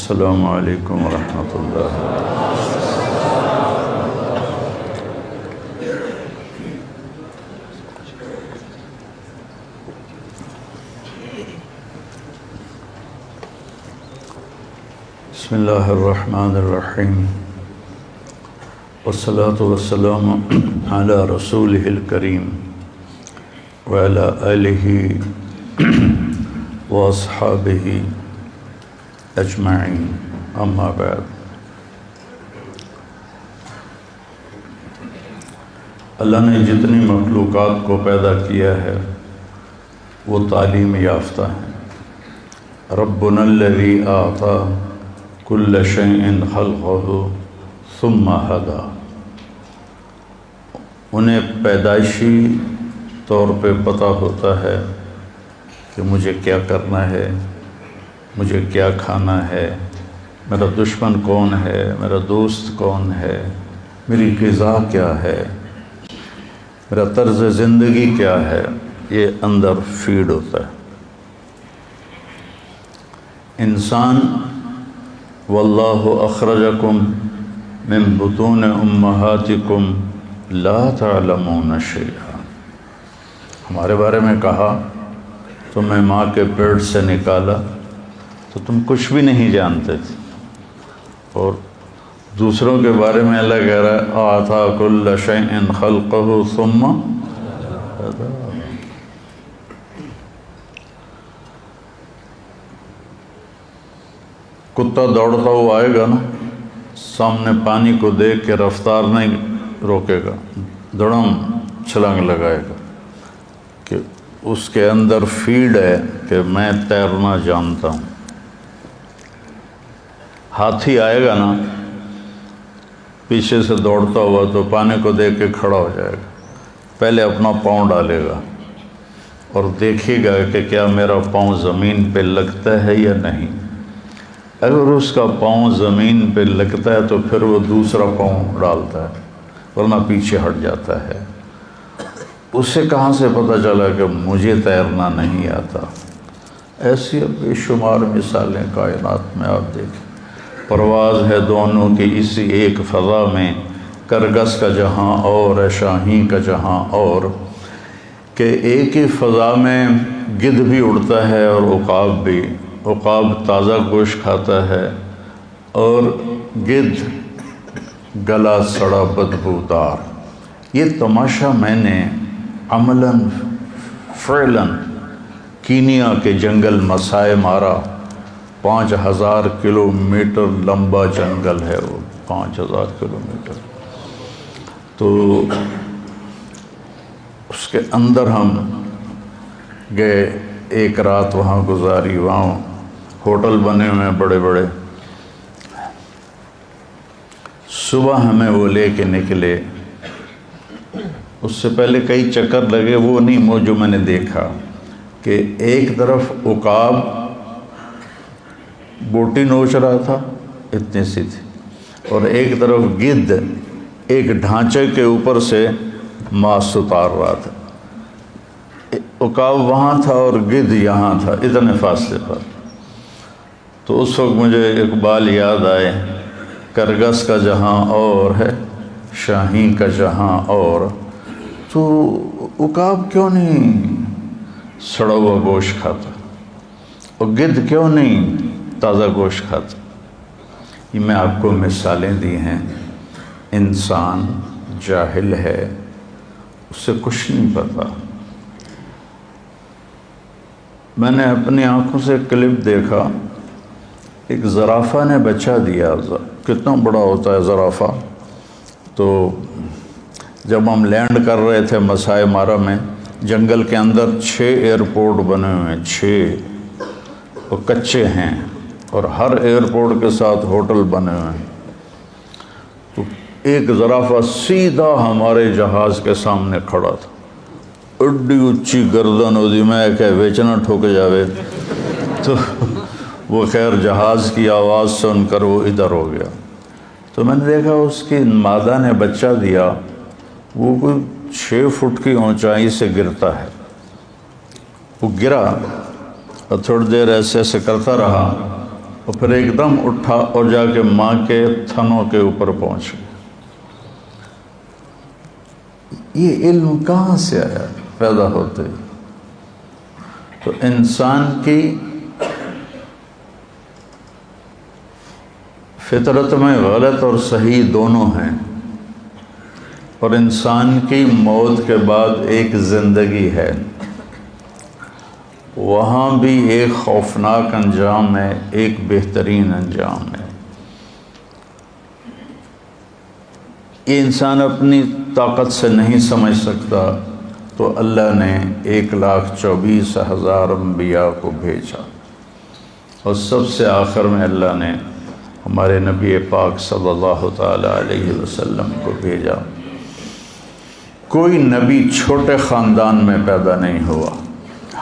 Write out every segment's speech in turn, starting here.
السلام علیکم ورحمۃ اللہ۔ بسم اللہ الرحمن الرحیم، والصلاة والسلام علی رسولہ الکریم وعلی آلہ واصحابہ اجمعین، اما بعد۔ اللہ نے جتنی مخلوقات کو پیدا کیا ہے وہ تعلیم یافتہ ہیں۔ ربنا الذی اعطی کل شیء خلقہ ثم ہدی، انہیں پیدائشی طور پہ پتہ ہوتا ہے کہ مجھے کیا کرنا ہے، مجھے کیا کھانا ہے، میرا دشمن کون ہے، میرا دوست کون ہے، میری غذا کیا ہے، میرا طرز زندگی کیا ہے، یہ اندر فیڈ ہوتا ہے۔ انسان واللہ اخرجکم من بطون امہاتکم لا تعلمون شیئا، ہمارے بارے میں کہا تمہیں ماں کے پیٹ سے نکالا تو تم کچھ بھی نہیں جانتے تھے، اور دوسروں کے بارے میں اللہ کہہ رہا ہے اعطی کل شیء خلقہ ثم ہدی۔ کتا دوڑتا ہوا آئے گا نا، سامنے پانی کو دیکھ کے رفتار نہیں روکے گا، دڑم چھلانگ لگائے گا کہ اس کے اندر فیڈ ہے کہ میں تیرنا جانتا ہوں۔ ہاتھی آئے گا نا پیچھے سے دوڑتا ہوا تو پانی کو دیکھ کے کھڑا ہو جائے گا، پہلے اپنا پاؤں ڈالے گا اور دیکھے گا کہ کیا میرا پاؤں زمین پہ لگتا ہے یا نہیں۔ اگر اس کا پاؤں زمین پہ لگتا ہے تو پھر وہ دوسرا پاؤں ڈالتا ہے، ورنہ پیچھے ہٹ جاتا ہے۔ اسے کہاں سے پتہ چلا کہ مجھے تیرنا نہیں آتا؟ ایسی بے شمار مثالیں کائنات میں آپ دیکھیں۔ پرواز ہے دونوں کی اسی ایک فضا میں، کرگس کا جہاں اور ہے شاہین کا جہاں اور، کہ ایک ہی فضا میں گدھ بھی اڑتا ہے اور عقاب بھی۔ عقاب تازہ گوشت کھاتا ہے اور گدھ گلا سڑا بدبودار۔ یہ تماشا میں نے عملاً فعلاً کینیا کے جنگل مسائے مارا۔ 5000 کلومیٹر لمبا جنگل ہے وہ، 5000 کلومیٹر۔ تو اس کے اندر ہم گئے، ایک رات وہاں گزاری۔ وہاں ہوٹل بنے ہوئے ہیں بڑے بڑے۔ صبح ہمیں وہ لے کے نکلے، اس سے پہلے کئی چکر لگے، وہ نہیں وہ جو میں نے دیکھا کہ ایک طرف عقاب بوٹی نوچ رہا تھا، اتنی سی تھی، اور ایک طرف گدھ ایک ڈھانچے کے اوپر سے ماس اتار رہا تھا۔ عقاب وہاں تھا اور گدھ یہاں تھا، اتنے فاصلے پر۔ تو اس وقت مجھے اقبال یاد آئے، کرگس کا جہاں اور ہے شاہین کا جہاں اور۔ تو عقاب کیوں نہیں سڑا ہوا گوشت کھاتا اور گدھ کیوں نہیں تازہ گوشت کھاتا؟ یہ میں آپ کو مثالیں دی ہیں۔ انسان جاہل ہے، اسے کچھ نہیں پتا۔ میں نے اپنی آنکھوں سے کلپ دیکھا، ایک زرافہ نے بچہ دیا۔ کتنا بڑا ہوتا ہے زرافہ؟ تو جب ہم لینڈ کر رہے تھے مسائے مارا میں، جنگل کے اندر 6 ایئرپورٹ بنے ہوئے ہیں، 6 وہ کچے ہیں، اور ہر ایئرپورٹ کے ساتھ ہوٹل بنے ہوئے ہیں۔ تو ایک زرافہ سیدھا ہمارے جہاز کے سامنے کھڑا تھا، اڈی اچھی گردن ہوتی، میں کہ بیچنا ٹھوک جاوے۔ تو وہ خیر جہاز کی آواز سن کر وہ ادھر ہو گیا۔ تو میں نے دیکھا اس کی مادہ نے بچہ دیا، وہ کوئی 6 فٹ کی اونچائی سے گرتا ہے۔ وہ گرا اور تھوڑی دیر ایسے ایسے کرتا رہا اور پھر ایک دم اٹھا اور جا کے ماں کے تھنوں کے اوپر پہنچ گیا۔ یہ علم کہاں سے آیا پیدا ہوتے؟ تو انسان کی فطرت میں غلط اور صحیح دونوں ہیں، اور انسان کی موت کے بعد ایک زندگی ہے، وہاں بھی ایک خوفناک انجام ہے، ایک بہترین انجام ہے۔ یہ انسان اپنی طاقت سے نہیں سمجھ سکتا، تو اللہ نے 1,24,000 انبیاء کو بھیجا، اور سب سے آخر میں اللہ نے ہمارے نبی پاک صلی اللہ تعالی علیہ وسلم کو بھیجا۔ کوئی نبی چھوٹے خاندان میں پیدا نہیں ہوا،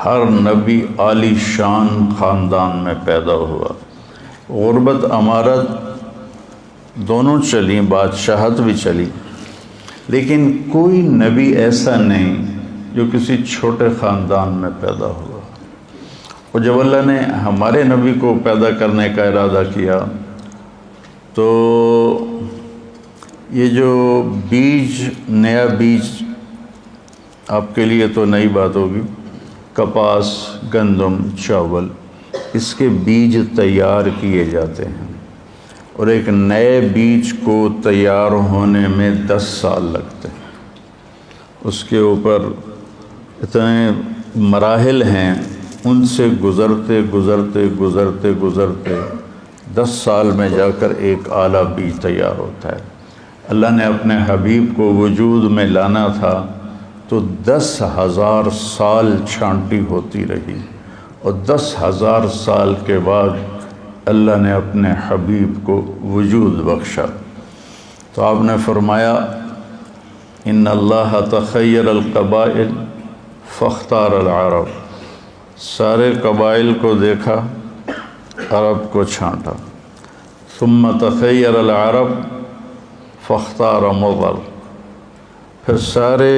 ہر نبی عالی شان خاندان میں پیدا ہوا۔ غربت امارت دونوں چلی، بادشاہت بھی چلی، لیکن کوئی نبی ایسا نہیں جو کسی چھوٹے خاندان میں پیدا ہوا۔ اور جب اللہ نے ہمارے نبی کو پیدا کرنے کا ارادہ کیا تو یہ جو بیج، نیا بیج آپ کے لیے تو نئی بات ہوگی، کپاس، گندم، چاول، اس کے بیج تیار کیے جاتے ہیں، اور ایک نئے بیج کو تیار ہونے میں 10 سال لگتے ہیں۔ اس کے اوپر اتنے مراحل ہیں، ان سے گزرتے گزرتے گزرتے گزرتے 10 سال میں جا کر ایک اعلیٰ بیج تیار ہوتا ہے۔ اللہ نے اپنے حبیب کو وجود میں لانا تھا تو 10,000 سال چھانٹی ہوتی رہی، اور 10,000 سال کے بعد اللہ نے اپنے حبیب کو وجود بخشا۔ تو آپ نے فرمایا ان اللہ تخیر القبائل فاختار العرب، سارے قبائل کو دیکھا، عرب کو چھانٹا۔ ثم تخیر العرب فاختار مضر، پھر سارے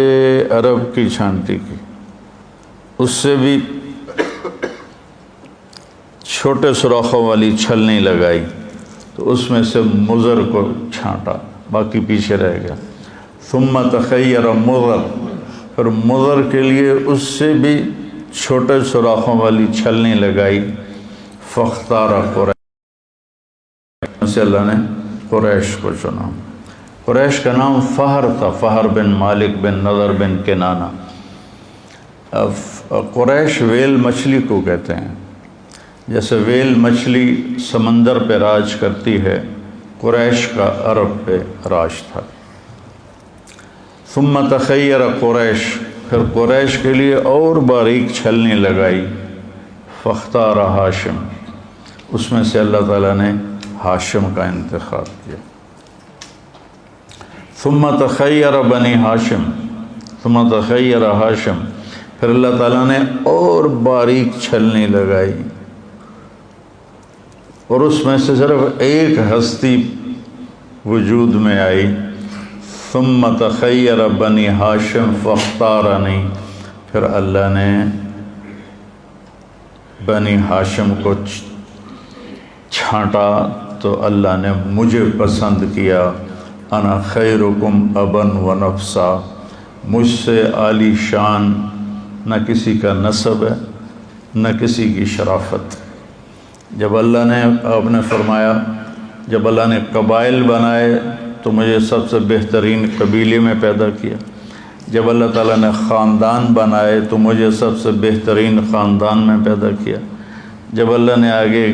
عرب کی چھانٹی کی، اس سے بھی چھوٹے سوراخوں والی چھلنی لگائی، تو اس میں سے مضر کو چھانٹا، باقی پیچھے رہ گیا۔ ثم تخیر مضر، پھر مضر کے لیے اس سے بھی چھوٹے سوراخوں والی چھلنی لگائی۔ فاختار قریش، سے اللہ نے قریش کو چنا۔ قریش کا نام فہر تھا، فہر بن مالک بن نضر بن کنانہ۔ قریش ویل مچھلی کو کہتے ہیں، جیسے ویل مچھلی سمندر پہ راج کرتی ہے، قریش کا عرب پہ راج تھا۔ ثم تخیر قریش، پھر قریش کے لیے اور باریک چھلنی لگائی۔ فاختار ہاشم، اس میں سے اللہ تعالیٰ نے ہاشم کا انتخاب کیا۔ ثم تخیر بنی ہاشم، ثم تخیر ہاشم، پھر اللہ تعالیٰ نے اور باریک چھلنی لگائی، اور اس میں سے صرف ایک ہستی وجود میں آئی۔ ثم تخیر بنی ہاشم فاختارنی، پھر اللہ نے بنی ہاشم کو چھانٹا تو اللہ نے مجھے پسند کیا۔ انا خیرکم ابن و نفسا، مجھ سے عالی شان نہ کسی کا نسب ہے نہ کسی کی شرافت۔ جب اللہ نے، آپ نے فرمایا جب اللہ نے قبائل بنائے تو مجھے سب سے بہترین قبیلے میں پیدا کیا، جب اللہ تعالیٰ نے خاندان بنائے تو مجھے سب سے بہترین خاندان میں پیدا کیا، جب اللہ نے آگے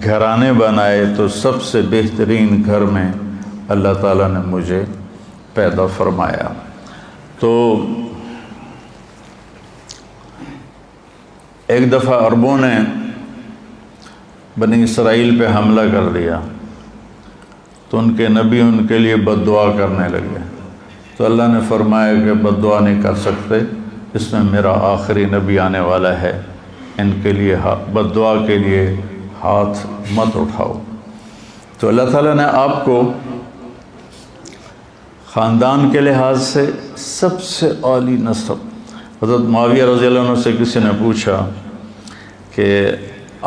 گھرانے بنائے تو سب سے بہترین گھر میں اللہ تعالیٰ نے مجھے پیدا فرمایا۔ تو ایک دفعہ عربوں نے بنی اسرائیل پہ حملہ کر دیا تو ان کے نبی ان کے لیے بد دعا کرنے لگے، تو اللہ نے فرمایا کہ بد دعا نہیں کر سکتے، اس میں میرا آخری نبی آنے والا ہے، ان کے لیے بد دعا کے لیے ہاتھ مت اٹھاؤ۔ تو اللہ تعالیٰ نے آپ کو خاندان کے لحاظ سے سب سے عالی نسب، حضرت معاویہ رضی اللہ عنہ سے کسی نے پوچھا کہ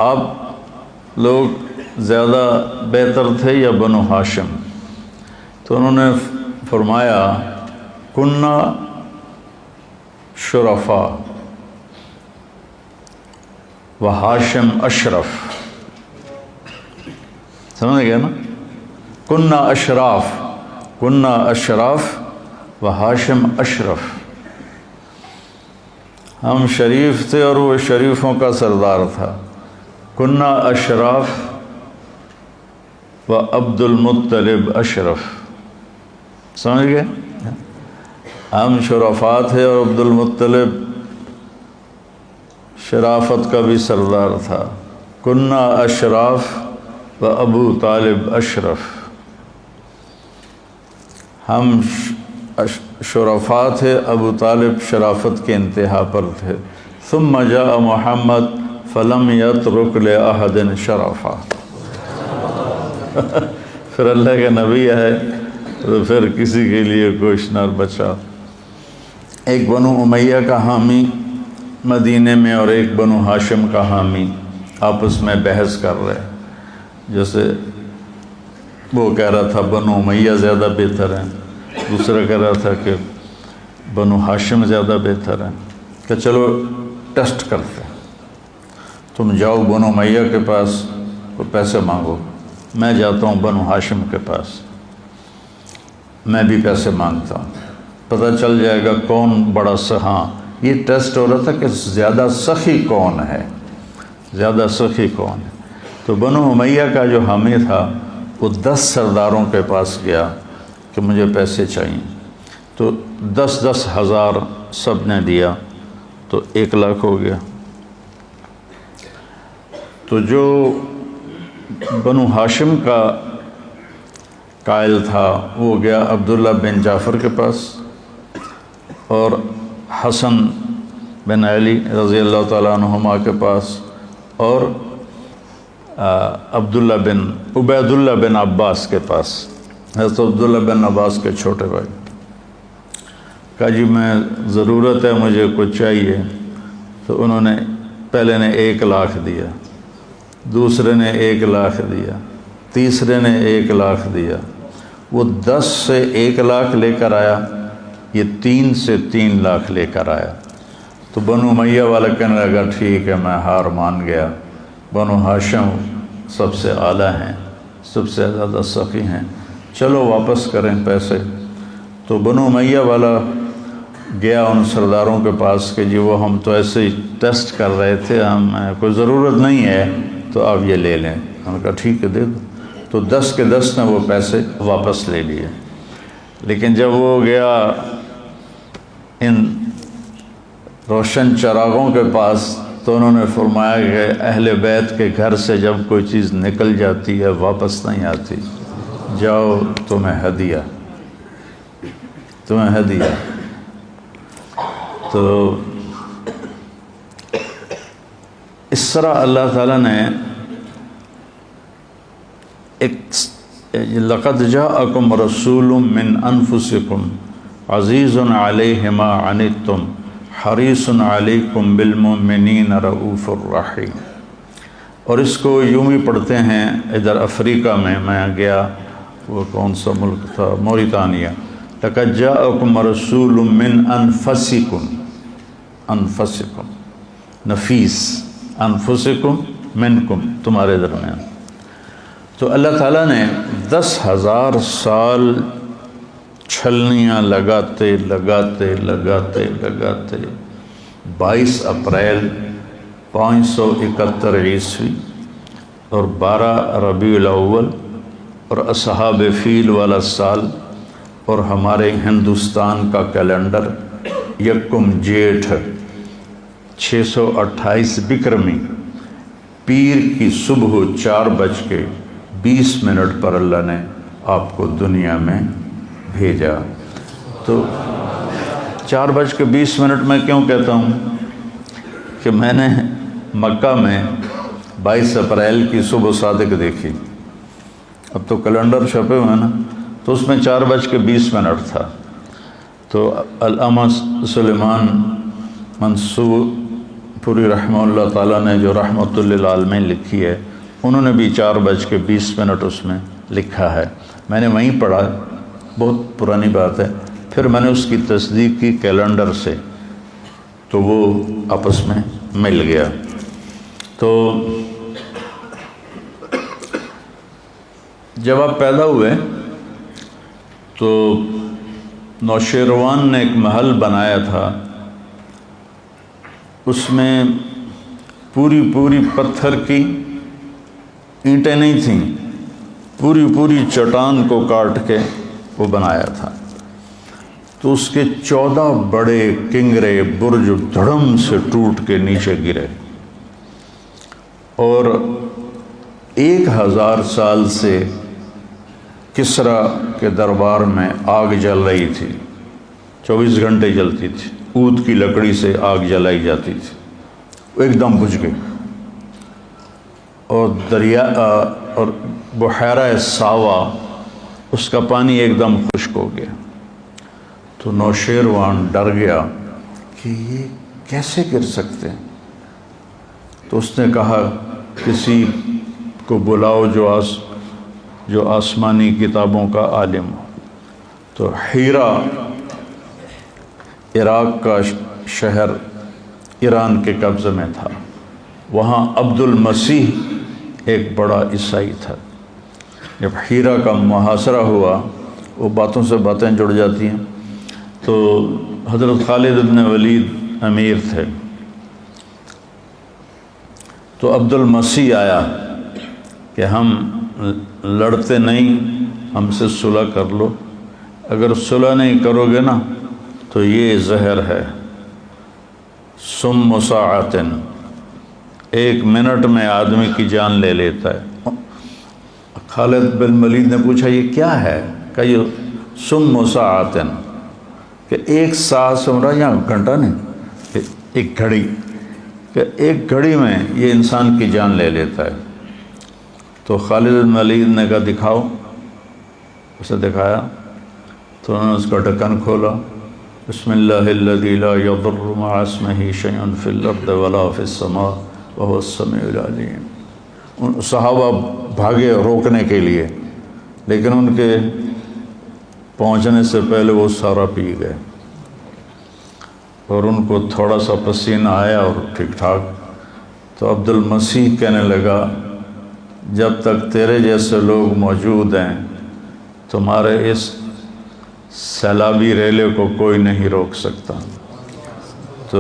آپ لوگ زیادہ بہتر تھے یا بنو ہاشم؟ تو انہوں نے فرمایا کننا شرفا و ہاشم اشرف. سمجھ گئے نا؟ کننا اشراف و ہاشم اشرف. ہم شریف تھے اور وہ شریفوں کا سردار تھا. کننا اشراف و عبد المطلب اشرف. سمجھ گئے؟ ہم شرفاء تھے اور عبد المطلب شرافت کا بھی سردار تھا. کننا اشراف و ابو طالب اشرف. ہم شرفاء تھے، ابو طالب شرافت کے انتہا پر تھے. ثم جاء محمد فلم یترک لأحد شرفا. پھر اللہ کے نبی آئے تو پھر کسی کے لیے کچھ نہ بچا. ایک بنو امیہ کا حامی مدینے میں اور ایک بنو ہاشم کا حامی آپس میں بحث کر رہے. جیسے وہ کہہ رہا تھا بنو امیہ زیادہ بہتر ہیں، دوسرا کہہ رہا تھا کہ بنو ہاشم زیادہ بہتر ہیں. کہ چلو ٹیسٹ کرتے ہیں، تم جاؤ بنو امیہ کے پاس اور پیسے مانگو، میں جاتا ہوں بنو ہاشم کے پاس، میں بھی پیسے مانگتا ہوں. پتہ چل جائے گا کون بڑا ہاں یہ ٹیسٹ ہو رہا تھا کہ زیادہ سخی کون ہے، زیادہ سخی کون ہے. تو بنو امیہ کا جو حامی تھا وہ 10 سرداروں کے پاس گیا کہ مجھے پیسے چاہیے. تو 10 ہزار سب نے دیا تو 1 لاکھ ہو گیا. تو جو بنو ہاشم کا قائل تھا وہ گیا عبداللہ بن جعفر کے پاس اور حسن بن علی رضی اللہ تعالیٰ عنہما کے پاس اور عبید اللہ بن عباس کے پاس، حضرت عبداللہ بن عباس کے چھوٹے بھائی. کہا جی میں ضرورت ہے، مجھے کچھ چاہیے. تو انہوں نے پہلے نے 1 لاکھ دیا، دوسرے نے 1 لاکھ دیا، تیسرے نے 1 لاکھ دیا. وہ 10 سے 1 لاکھ لے کر آیا، یہ 3 سے 3 لاکھ لے کر آیا. تو بنو امیہ والا کہنے لگا ٹھیک ہے میں ہار مان گیا، بنو ہاشم سب سے اعلیٰ ہیں، سب سے زیادہ سخی ہیں، چلو واپس کریں پیسے. تو بنو امیہ والا گیا ان سرداروں کے پاس کہ جی وہ ہم تو ایسے ہی ٹیسٹ کر رہے تھے، ہمیں کوئی ضرورت نہیں ہے تو آپ یہ لے لیں. ہم نے کہا ٹھیک ہے دے دو. تو 10 کے 10 نے وہ پیسے واپس لے لیے. لیکن جب وہ گیا ان روشن چراغوں کے پاس تو انہوں نے فرمایا کہ اہل بیت کے گھر سے جب کوئی چیز نکل جاتی ہے واپس نہیں آتی، جاؤ تمہیں ہدیہ. تو اس طرح اللہ تعالیٰ نے لقد جاءکم رسول من انفسکم عزیز علیہ ما عنتم حریص علیکم بالمؤمنین رؤوف الرحیم. اور اس کو یوں ہی پڑھتے ہیں ادھر افریقہ میں گیا، وہ کون سا ملک تھا، موریتانیہ. لقد جاءکم رسول من انفسکم، نفیس، انفسکم منکم، تمہارے درمیان. تو اللہ تعالیٰ نے 10,000 سال چھلنیاں لگاتے 22 اپریل 571 عیسوی اور 12 ربیع الاول اور اصحاب فیل والا سال اور ہمارے ہندوستان کا کیلنڈر 1 جیٹھ 628 بکرمی پیر کی صبح 4:20 پر اللہ نے آپ کو دنیا میں بھیجا. تو 4:20 میں کیوں کہتا ہوں کہ میں نے مکہ میں 22 اپریل کی صبح صادق دیکھی. اب تو کیلنڈر چھپے ہوئے ہیں نا، تو اس میں 4:20 تھا. تو علامہ سلیمان منصور پوری رحمہ اللہ تعالیٰ نے جو رحمۃ للعالمین لکھی ہے انہوں نے بھی 4:20 اس میں لکھا ہے، میں نے وہیں پڑھا، بہت پرانی بات ہے۔ پھر میں نے اس کی تصدیق کی کیلنڈر سے، تو وہ آپس میں مل گیا۔ تو جب آپ پیدا ہوئے تو نوشیروان نے ایک محل بنایا تھا، اس میں پوری پتھر کی اینٹیں نہیں تھیں، پوری چٹان کو کاٹ کے وہ بنایا تھا۔ تو اس کے 14 بڑے کنگرے برج دھڑم سے ٹوٹ کے نیچے گرے، اور 1000 سال سے کسرا کے دربار میں آگ جل رہی تھی، 24 گھنٹے جلتی تھی، اود کی لکڑی سے آگ جلائی جاتی تھی، وہ ایک دم بجھ گئی، اور دریا اور بحیرہ ساوا اس کا پانی ایک دم خشک ہو گیا۔ تو نوشیروان ڈر گیا کہ یہ کیسے گر سکتے ہیں، تو اس نے کہا کسی کو بلاؤ جو آسمانی کتابوں کا عالم ہو۔ تو ہیرا عراق کا شہر ایران کے قبضے میں تھا، وہاں عبد المسیح ایک بڑا عیسائی تھا۔ جب ہیرا کا محاصرہ ہوا، وہ باتوں سے باتیں جڑ جاتی ہیں، تو حضرت خالد بن ولید امیر تھے، تو عبد المسیح آیا کہ ہم لڑتے نہیں، ہم سے صلح کر لو، اگر صلح نہیں کرو گے نا تو یہ زہر ہے، سم ساعتن، 1 منٹ میں آدمی کی جان لے لیتا ہے۔ خالد بن ولید نے پوچھا یہ کیا ہے؟ کہ یہ سم ساعتن، کہ 1 ساعت سے مراد یہاں گھنٹہ نہیں، ایک گھڑی، کہ 1 گھڑی میں یہ انسان کی جان لے لیتا ہے۔ تو خالد بن ولید نے کہا دکھاؤ، اسے دکھایا، تو انہوں نے اس کا ڈھکن کھولا، بسم اللہ الذی لا یضر مع اسمہ شیء فی الارض ولا فی السماء وهو السمیع العلیم۔ صحابہ بھاگے روکنے کے لیے، لیکن ان کے پہنچنے سے پہلے وہ سارا پی گئے، اور ان کو تھوڑا سا پسینہ آیا اور ٹھیک ٹھاک۔ تو عبد المسیح کہنے لگا جب تک تیرے جیسے لوگ موجود ہیں تمہارے اس سیلابی ریلے کو کوئی نہیں روک سکتا۔ تو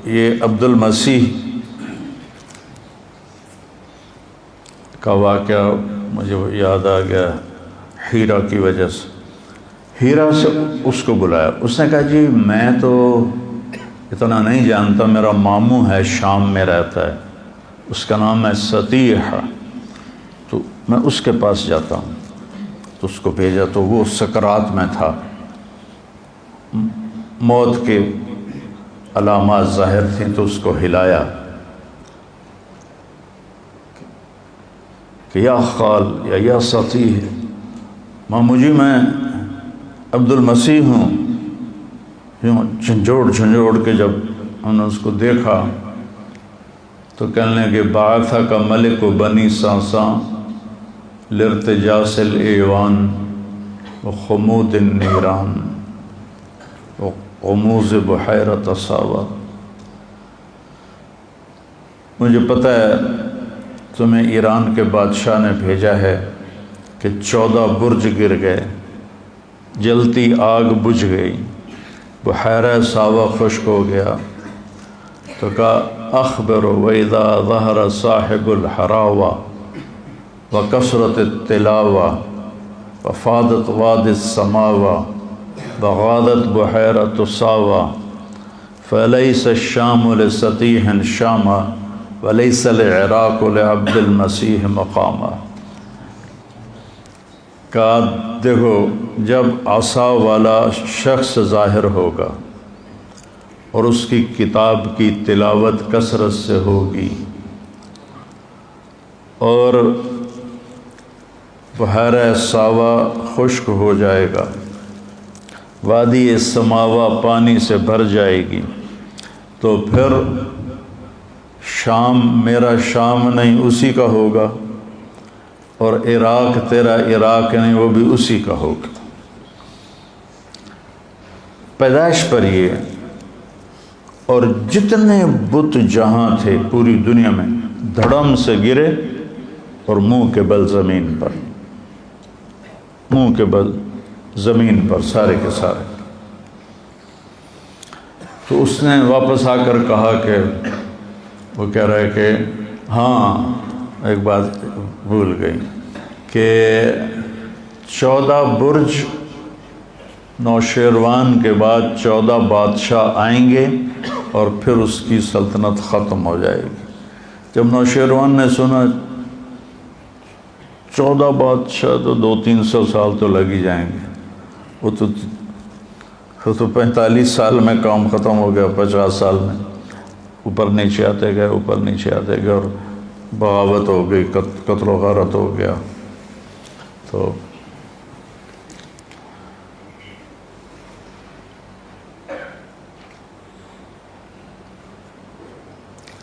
یہ عبد المسیح کا واقعہ مجھے یاد آ گیا ہیرا کی وجہ سے۔ ہیرا سے اس کو بلایا، اس نے کہا جی میں تو اتنا نہیں جانتا، میرا ماموں ہے شام میں رہتا ہے، اس کا نام ہے سطیح، تو میں اس کے پاس جاتا ہوں۔ تو اس کو بھیجا، تو وہ سکرات میں تھا، موت کے علامات ظاہر تھیں، تو اس کو ہلایا کہ یا خال یا سطیح، مامو جی میں عبد المسیح ہوں۔ یوں جھنجھوڑ کے جب انہوں نے اس کو دیکھا تو کہنے لگے بعث کا ملک و بنی ساساں لارتجاس الایوان و خمود النیران و غموز بحیرۃ ساوا۔ مجھے پتہ ہے تمہیں ایران کے بادشاہ نے بھیجا ہے کہ 14 برج گر گئے، جلتی آگ بجھ گئی، بحیرہ ساوا خشک ہو گیا۔ تو کہا اخبر وَإِذَا ظَهَرَ صَاحِبُ الْحَرَاوَةِ وَكَثْرَتِ التِّلَاوَةِ وَفَاضَتْ وَادِ السَّمَاوَةِ وَغَادَتْ بُحَيْرَةُ سَاوَةِ فَلَيْسَ الشَّامُ لِسَطِيحٍ شَامًا وَلَيْسَ الْعِرَاقُ لِعَبْدِ الْمَسِيحِ مَقَامًا۔ کہا دیکھو جب عصا والا شخص ظاہر ہوگا اور اس کی کتاب کی تلاوت کثرت سے ہوگی اور بحیرہ ساوا خشک ہو جائے گا، وادی سماوا پانی سے بھر جائے گی، تو پھر شام میرا شام نہیں اسی کا ہوگا، اور عراق تیرا عراق نہیں، وہ بھی اسی کا ہوگا۔ پیدائش پر یہ، اور جتنے بت جہاں تھے پوری دنیا میں دھڑم سے گرے اور منہ کے بل زمین پر، منہ کے بل زمین پر سارے کے سارے۔ تو اس نے واپس آ کر کہا کہ وہ کہہ رہا ہے کہ ہاں ایک بات بھول گئی کہ 14 برج نوشیروان کے بعد 14 بادشاہ آئیں گے اور پھر اس کی سلطنت ختم ہو جائے گی۔ جب نوشیروان نے سنا 14 بادشاہ تو 200-300 سال تو لگ ہی جائیں گے، وہ تو 45 سال میں کام ختم ہو گیا، 50 سال میں اوپر نیچے آتے گئے، اوپر نیچے آتے گئے، اور بغاوت ہو گئی، قتل و غارت ہو گیا۔ تو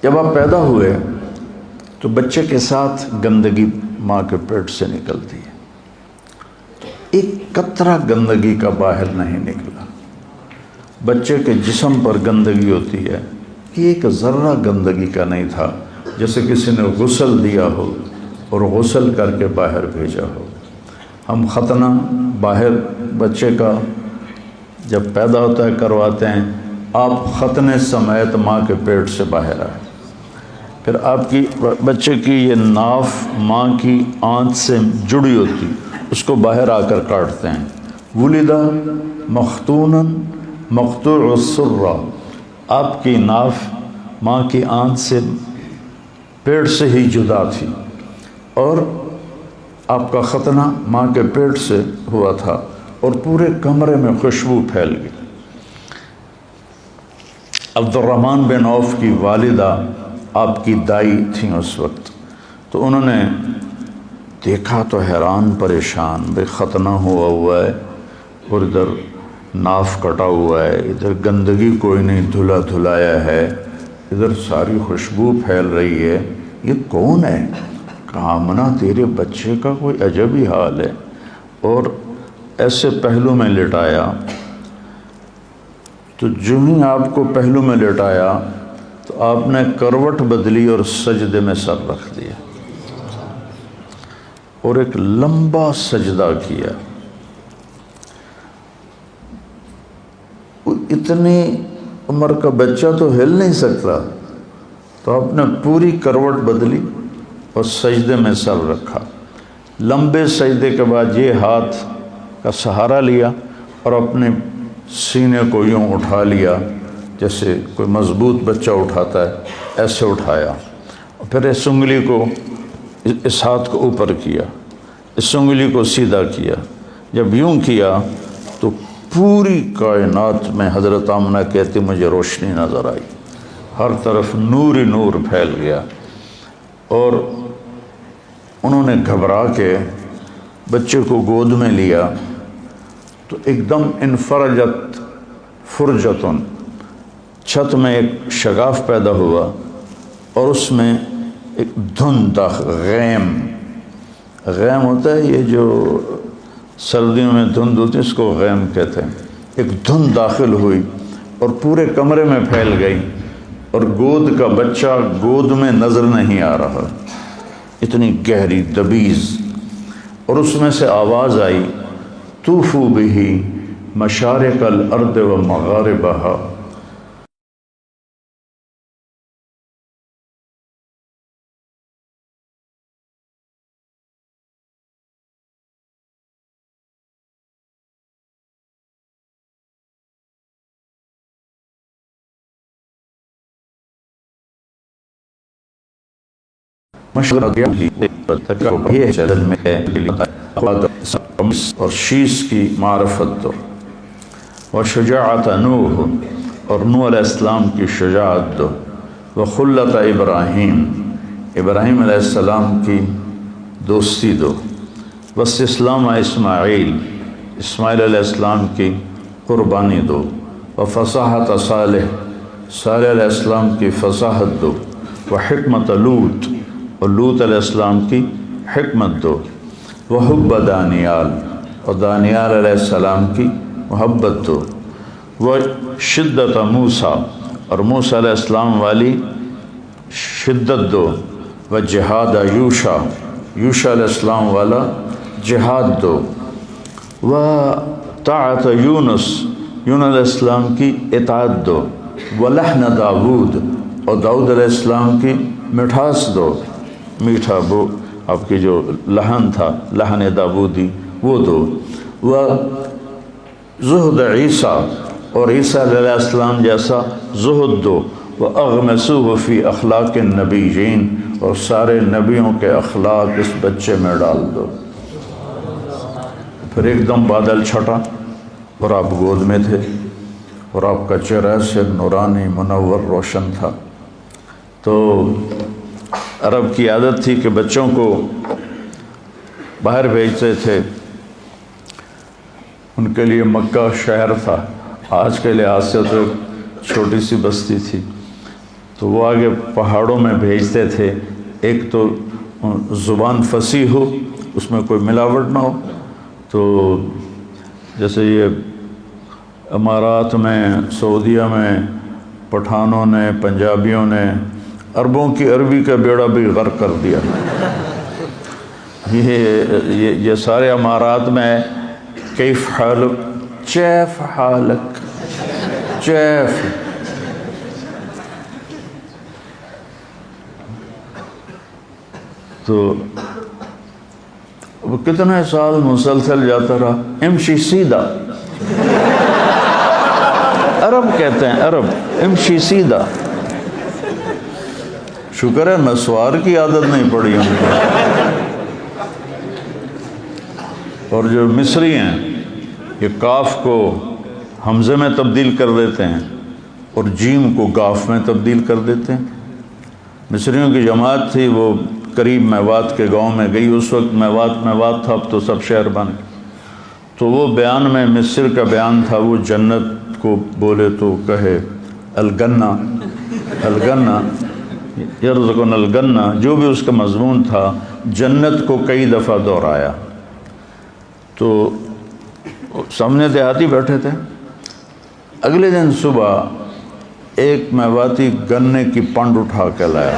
جب آپ پیدا ہوئے تو بچے کے ساتھ گندگی ماں کے پیٹ سے نکلتی ہے، ایک قطرہ گندگی کا باہر نہیں نکلا۔ بچے کے جسم پر گندگی ہوتی ہے، ایک ذرہ گندگی کا نہیں تھا، جیسے کسی نے غسل دیا ہو اور غسل کر کے باہر بھیجا ہو۔ ہم ختنہ باہر بچے کا جب پیدا ہوتا ہے کرواتے ہیں، آپ ختنے سمیت ماں کے پیٹ سے باہر آئے، پھر آپ کی بچے کی یہ ناف ماں کی آنت سے جڑی ہوتی، اس کو باہر آ کر کاٹتے ہیں۔ ولدہ مختونا مقطوع السرہ، آپ کی ناف ماں کی آنت سے پیٹ سے ہی جدا تھی، اور آپ کا ختنہ ماں کے پیٹ سے ہوا تھا، اور پورے کمرے میں خوشبو پھیل گئی۔ عبد الرحمن بن عوف کی والدہ آپ کی دائی تھیں اس وقت، تو انہوں نے دیکھا تو حیران پریشان، بے ختنہ ہوا ہے اور ادھر ناف کٹا ہوا ہے، ادھر گندگی کوئی نہیں دھلا دھلایا ہے، ادھر ساری خوشبو پھیل رہی ہے، یہ کون ہے؟ کہا آمنہ تیرے بچے کا کوئی عجب ہی حال ہے، اور ایسے پہلو میں لٹایا، تو جو ہی آپ کو پہلو میں لٹایا تو آپ نے کروٹ بدلی اور سجدے میں سر رکھ دیا اور ایک لمبا سجدہ کیا۔ اتنی عمر کا بچہ تو ہل نہیں سکتا، تو آپ نے پوری کروٹ بدلی اور سجدے میں سر رکھا۔ لمبے سجدے کے بعد یہ ہاتھ کا سہارا لیا اور اپنے سینے کو یوں اٹھا لیا جیسے کوئی مضبوط بچہ اٹھاتا ہے، ایسے اٹھایا، اور پھر اس انگلی کو، اس ہاتھ کو اوپر کیا، اس انگلی کو سیدھا کیا۔ جب یوں کیا تو پوری کائنات میں حضرت آمنہ کہتی مجھے روشنی نظر آئی، ہر طرف نور ہی نور پھیل گیا، اور انہوں نے گھبرا کے بچے کو گود میں لیا تو ایک دم انفرجت فرجتن، چھت میں ایک شگاف پیدا ہوا اور اس میں ایک دھند غیم، غیم ہوتا ہے یہ جو سردیوں میں دھند ہوتی ہے، اس کو غیم کہتے ہیں۔ ایک دھند داخل ہوئی اور پورے کمرے میں پھیل گئی، اور گود کا بچہ گود میں نظر نہیں آ رہا، اتنی گہری دبیز، اور اس میں سے آواز آئی طوفوا بہ مشارق الارض و مغاربہا، اور شیش کی معرفت دو، وشجاعت نوح، اور نوح علیہ السلام کی شجاعت دو، وخلت ابراہیم، ابراہیم علیہ السلام کی دوستی دو، واستسلام اسماعیل، اسماعیل علیہ السلام کی قربانی دو، وفصاحت صالح، صالح علیہ السلام کی فصاحت دو، وحکمت لوط، اور لوط علیہ السلام کی حکمت دو، وحب دانیال، اور دانیال علیہ السلام کی محبت دو، وہ شدت موسیٰ، اور موسیٰ علیہ السلام والی شدت دو، و جہاد یوشع، یوشع علیہ السلام والا جہاد دو، و طاعت یونس، یونس علیہ السلام کی اطاعت دو، و لحن داود، اور داؤد علیہ السلام کی مٹھاس دو، میٹھا وہ آپ کی جو لحن تھا، لحن داودی، وہ دو، و زہد عیسیٰ، اور عیسیٰ علیہ السلام جیسا زہد دو، وَأَغْمَسُوهُ فِي أَخْلَاقِ النَّبِيِّينَ، اور سارے نبیوں کے اخلاق اس بچے میں ڈال دو۔ پھر ایک دم بادل چھٹا اور آپ گود میں تھے، اور آپ کا چہرہ سے نورانی منور روشن تھا۔ تو عرب کی عادت تھی کہ بچوں کو باہر بھیجتے تھے، ان کے لیے مکہ شہر تھا، آج کے لحاظ سے تو چھوٹی سی بستی تھی، تو وہ آگے پہاڑوں میں بھیجتے تھے، ایک تو زبان فصیح ہو، اس میں کوئی ملاوٹ نہ ہو۔ تو جیسے یہ امارات میں، سعودیہ میں پٹھانوں نے، پنجابیوں نے عربوں کی عربی کا بیڑا بھی غرق کر دیا۔ یہ سارے امارات میں کیف حالک، چیف حالک، چیف، تو وہ کتنے سال مسلسل جاتا رہا، امشی سیدھا، عرب کہتے ہیں، عرب امشی سیدھا۔ شکر ہے نسوار کی عادت نہیں پڑی ان کو۔ اور جو مصری ہیں یہ کاف کو حمزے میں تبدیل کر دیتے ہیں اور جیم کو گاف میں تبدیل کر دیتے ہیں۔ مصریوں کی جماعت تھی، وہ قریب میوات کے گاؤں میں گئی، اس وقت میوات تھا، اب تو سب شہر بن گئے۔ تو وہ بیان میں مصر کا بیان تھا، وہ جنت کو بولے تو کہے الگنہ، الگنہ یرزقنا الگنہ، جو بھی اس کا مضمون تھا، جنت کو کئی دفعہ دہرایا۔ تو سامنے دیہاتی بیٹھے تھے، اگلے دن صبح ایک میواتی گنے کی پنڈ اٹھا کے لایا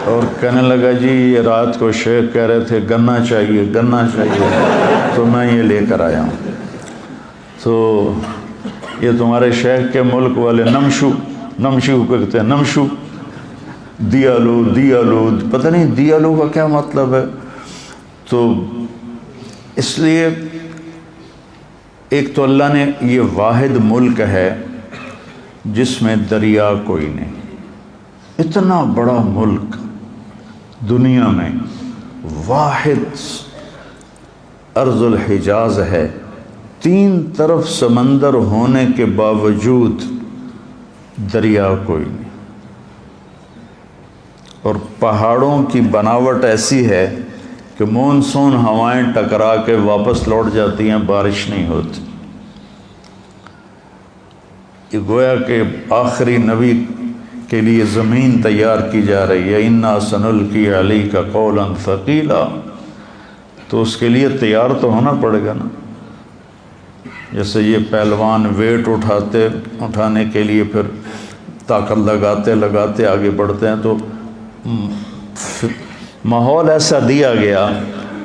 اور کہنے لگا جی یہ رات کو شیخ کہہ رہے تھے گنا چاہیے، گنا چاہیے، تو میں یہ لے کر آیا ہوں۔ تو یہ تمہارے شیخ کے ملک والے نمشو کہتے ہیں، نمشو، دیالو، دیالو، پتہ نہیں دیالو کا کیا مطلب ہے۔ تو اس لیے ایک تو اللہ نے یہ واحد ملک ہے جس میں دریا کوئی نہیں، اتنا بڑا ملک دنیا میں واحد ارض الحجاز ہے، 3 طرف سمندر ہونے کے باوجود دریا کوئی نہیں، اور پہاڑوں کی بناوٹ ایسی ہے کہ مونسون ہوائیں ٹکرا کے واپس لوٹ جاتی ہیں، بارش نہیں ہوتی۔ یہ گویا کہ آخری نبی کے لیے زمین تیار کی جا رہی ہے، اِنَّا سَنُلْقِي عَلَيْكَ قَوْلًا ثَقِيلًا، تو اس کے لیے تیار تو ہونا پڑے گا نا۔ جیسے یہ پہلوان ویٹ اٹھانے کے لیے پھر طاقت لگاتے آگے بڑھتے ہیں، تو ماحول ایسا دیا گیا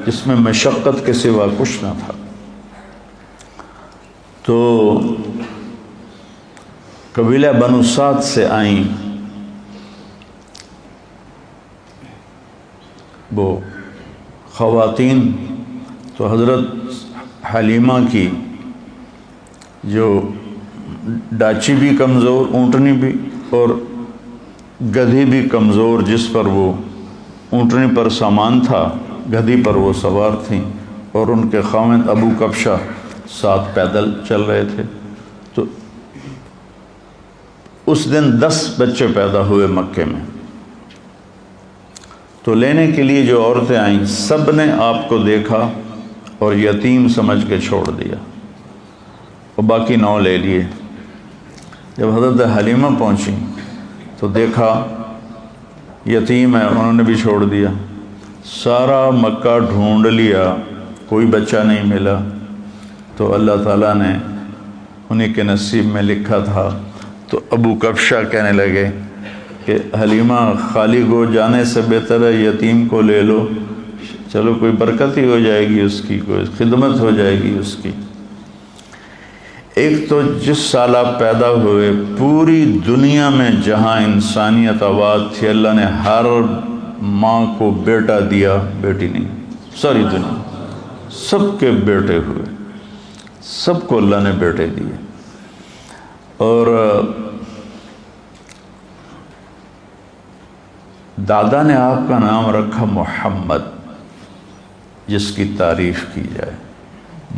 جس میں مشقت کے سوا کچھ نہ تھا۔ تو قبیلہ بنو سعد سے آئیں وہ خواتین، تو حضرت حلیمہ کی جو ڈاچی بھی کمزور، اونٹنی بھی، اور گدھی بھی کمزور، جس پر وہ اونٹنی پر سامان تھا، گدھی پر وہ سوار تھیں، اور ان کے خاوند ابو کبشہ ساتھ پیدل چل رہے تھے۔ تو اس دن 10 بچے پیدا ہوئے مکے میں۔ تو لینے کے لیے جو عورتیں آئیں، سب نے آپ کو دیکھا اور یتیم سمجھ کے چھوڑ دیا، اور باقی 9 لے لیے۔ جب حضرت حلیمہ پہنچی تو دیکھا یتیم ہے، انہوں نے بھی چھوڑ دیا۔ سارا مکہ ڈھونڈ لیا، کوئی بچہ نہیں ملا، تو اللہ تعالیٰ نے انہیں کے نصیب میں لکھا تھا۔ تو ابو کبشہ کہنے لگے کہ حلیمہ خالی گو جانے سے بہتر ہے یتیم کو لے لو، چلو کوئی برکت ہی ہو جائے گی اس کی، کوئی خدمت ہو جائے گی اس کی۔ ایک تو جس سال آپ پیدا ہوئے پوری دنیا میں جہاں انسانیت آباد تھی، اللہ نے ہر ماں کو بیٹا دیا، بیٹی نہیں، ساری دنیا سب کے بیٹے ہوئے، سب کو اللہ نے بیٹے دیے۔ اور دادا نے آپ کا نام رکھا محمد، جس کی تعریف کی جائے۔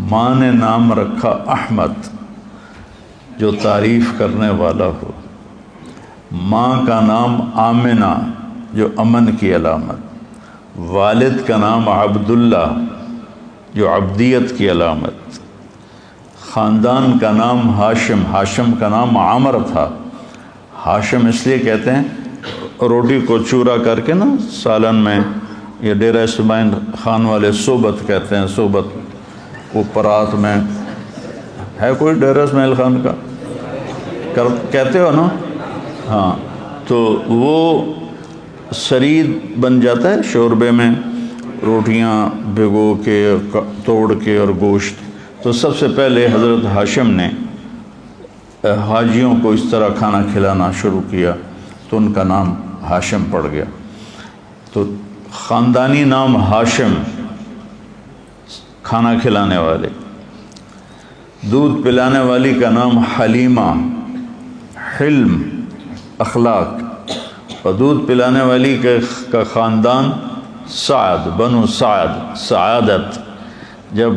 ماں نے نام رکھا احمد، جو تعریف کرنے والا ہو۔ ماں کا نام آمنہ، جو امن کی علامت۔ والد کا نام عبداللہ، جو عبدیت کی علامت۔ خاندان کا نام ہاشم، ہاشم کا نام عامر تھا۔ ہاشم اس لیے کہتے ہیں، روٹی کو چورا کر کے نا سالن میں، یہ ڈیرہ اسماعیل خان والے صوبت کہتے ہیں، صوبت وہ پرات میں ہے، کوئی ڈیرہ اسماعیل خان کا کہتے ہو نا، ہاں، تو وہ سرید بن جاتا ہے شوربے میں، روٹیاں بھگو کے توڑ کے اور گوشت۔ تو سب سے پہلے حضرت ہاشم نے حاجیوں کو اس طرح کھانا کھلانا شروع کیا، تو ان کا نام ہاشم پڑ گیا۔ تو خاندانی نام ہاشم، کھانا کھلانے والے۔ دودھ پلانے والی کا نام حلیمہ، حلم، اخلاق۔ اور دودھ پلانے والی کا خاندان سعد، بنو سعد، سعادت۔ جب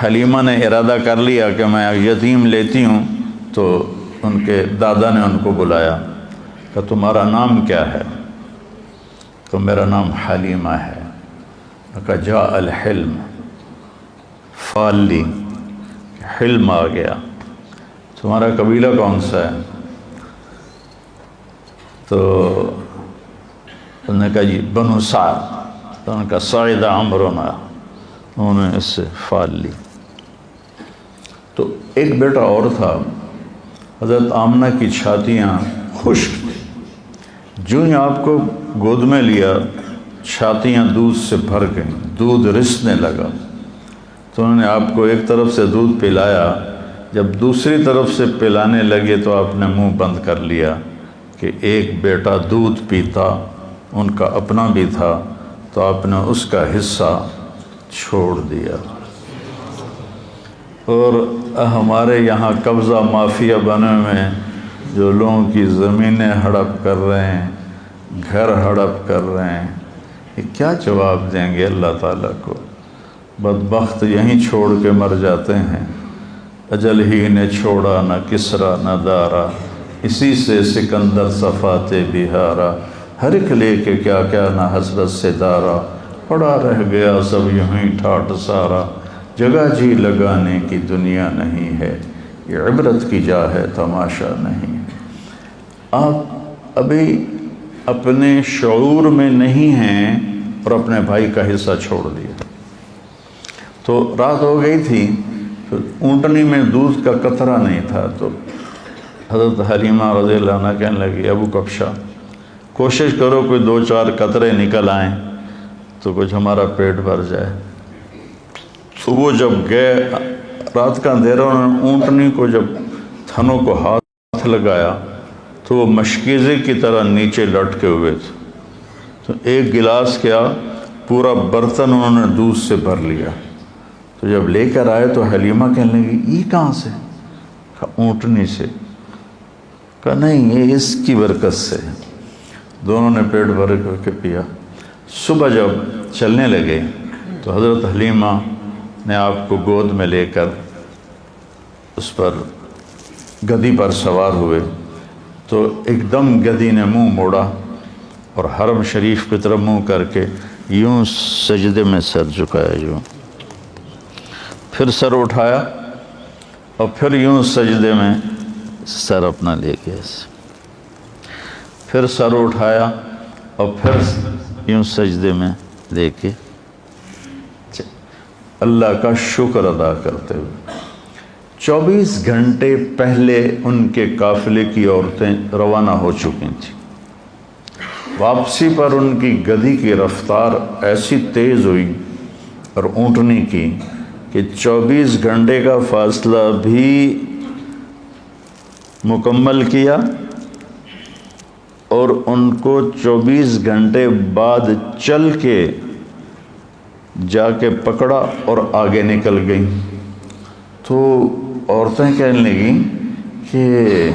حلیمہ نے ارادہ کر لیا کہ میں یتیم لیتی ہوں، تو ان کے دادا نے ان کو بلایا کہ تمہارا نام کیا ہے؟ تو میرا نام حلیمہ ہے۔ کہا جاء الحلم، فال لی، حلم آ گیا۔ تمہارا قبیلہ کون سا ہے؟ تو انہوں نے کہا جی بنو سعد۔ تو انہوں نے کہا سعید عمرنا، انہوں نے اس سے فال لی۔ تو ایک بیٹا اور تھا، حضرت آمنہ کی چھاتیاں خشک تھیں، جو ہی آپ کو گود میں لیا چھاتیاں دودھ سے بھر گئیں، دودھ رسنے لگا۔ تو انہوں نے آپ کو ایک طرف سے دودھ پلایا، جب دوسری طرف سے پلانے لگے تو آپ نے منہ بند کر لیا کہ ایک بیٹا دودھ پیتا، ان کا اپنا بھی تھا، تو آپ نے اس کا حصہ چھوڑ دیا۔ اور ہمارے یہاں قبضہ مافیا بنے ہوئے، جو لوگوں کی زمینیں ہڑپ کر رہے ہیں، گھر ہڑپ کر رہے ہیں، یہ کیا جواب دیں گے اللہ تعالیٰ کو؟ بدبخت یہیں چھوڑ کے مر جاتے ہیں۔ اجل ہی نے چھوڑا نہ کسرا نہ دارا، اسی سے سکندر صفات بہارا، ہر ایک لے کے کیا کیا نہ حسرت سے دارا، پڑا رہ گیا سب یہیں ٹھاٹ سارا، جگہ جی لگانے کی دنیا نہیں ہے، یہ عبرت کی جا ہے تماشا نہیں ہے۔ آپ ابھی اپنے شعور میں نہیں ہیں اور اپنے بھائی کا حصہ چھوڑ دیا۔ تو رات ہو گئی تھی، تو اونٹنی میں دودھ کا قطرہ نہیں تھا، تو حضرت حلیمہ رضی اللہ عنہ کہنے لگی ابو کبشہ کوشش کرو کوئی 2-4 قطرے نکل آئیں تو کچھ ہمارا پیٹ بھر جائے۔ تو وہ جب گئے، رات کا اندھیرا، انہوں نے اونٹنی کو جب تھنوں کو ہاتھ لگایا تو وہ مشکیزے کی طرح نیچے لٹکے ہوئے تھے۔ تو ایک گلاس کیا، پورا برتن انہوں نے دودھ سے بھر لیا۔ تو جب لے کر آئے تو حلیمہ کہنے لگی یہ کہاں سے؟ کہا اونٹنی سے۔ کہا نہیں، یہ اس کی برکت سے۔ دونوں نے پیٹ بھر کے پیا۔ صبح جب چلنے لگے تو حضرت حلیمہ نے آپ کو گود میں لے کر اس پر گدی پر سوار ہوئے، تو ایک دم گدی نے منہ موڑا اور حرم شریف کی طرف منہ کر کے یوں سجدے میں سر جھکایا، یوں پھر سر اٹھایا اور پھر یوں سجدے میں سر اپنا لے گیا، پھر سر اٹھایا اور پھر یوں سجدے میں لے کے اللہ کا شکر ادا کرتے ہوئے 24 گھنٹے پہلے ان کے قافلے کی عورتیں روانہ ہو چکی تھیں. واپسی پر ان کی گدھی کی رفتار ایسی تیز ہوئی اور اونٹنی کی کہ 24 گھنٹے کا فاصلہ بھی مکمل کیا اور ان کو 24 گھنٹے بعد چل کے جا کے پکڑا اور آگے نکل گئیں. تو عورتیں کہنے لگیں کہ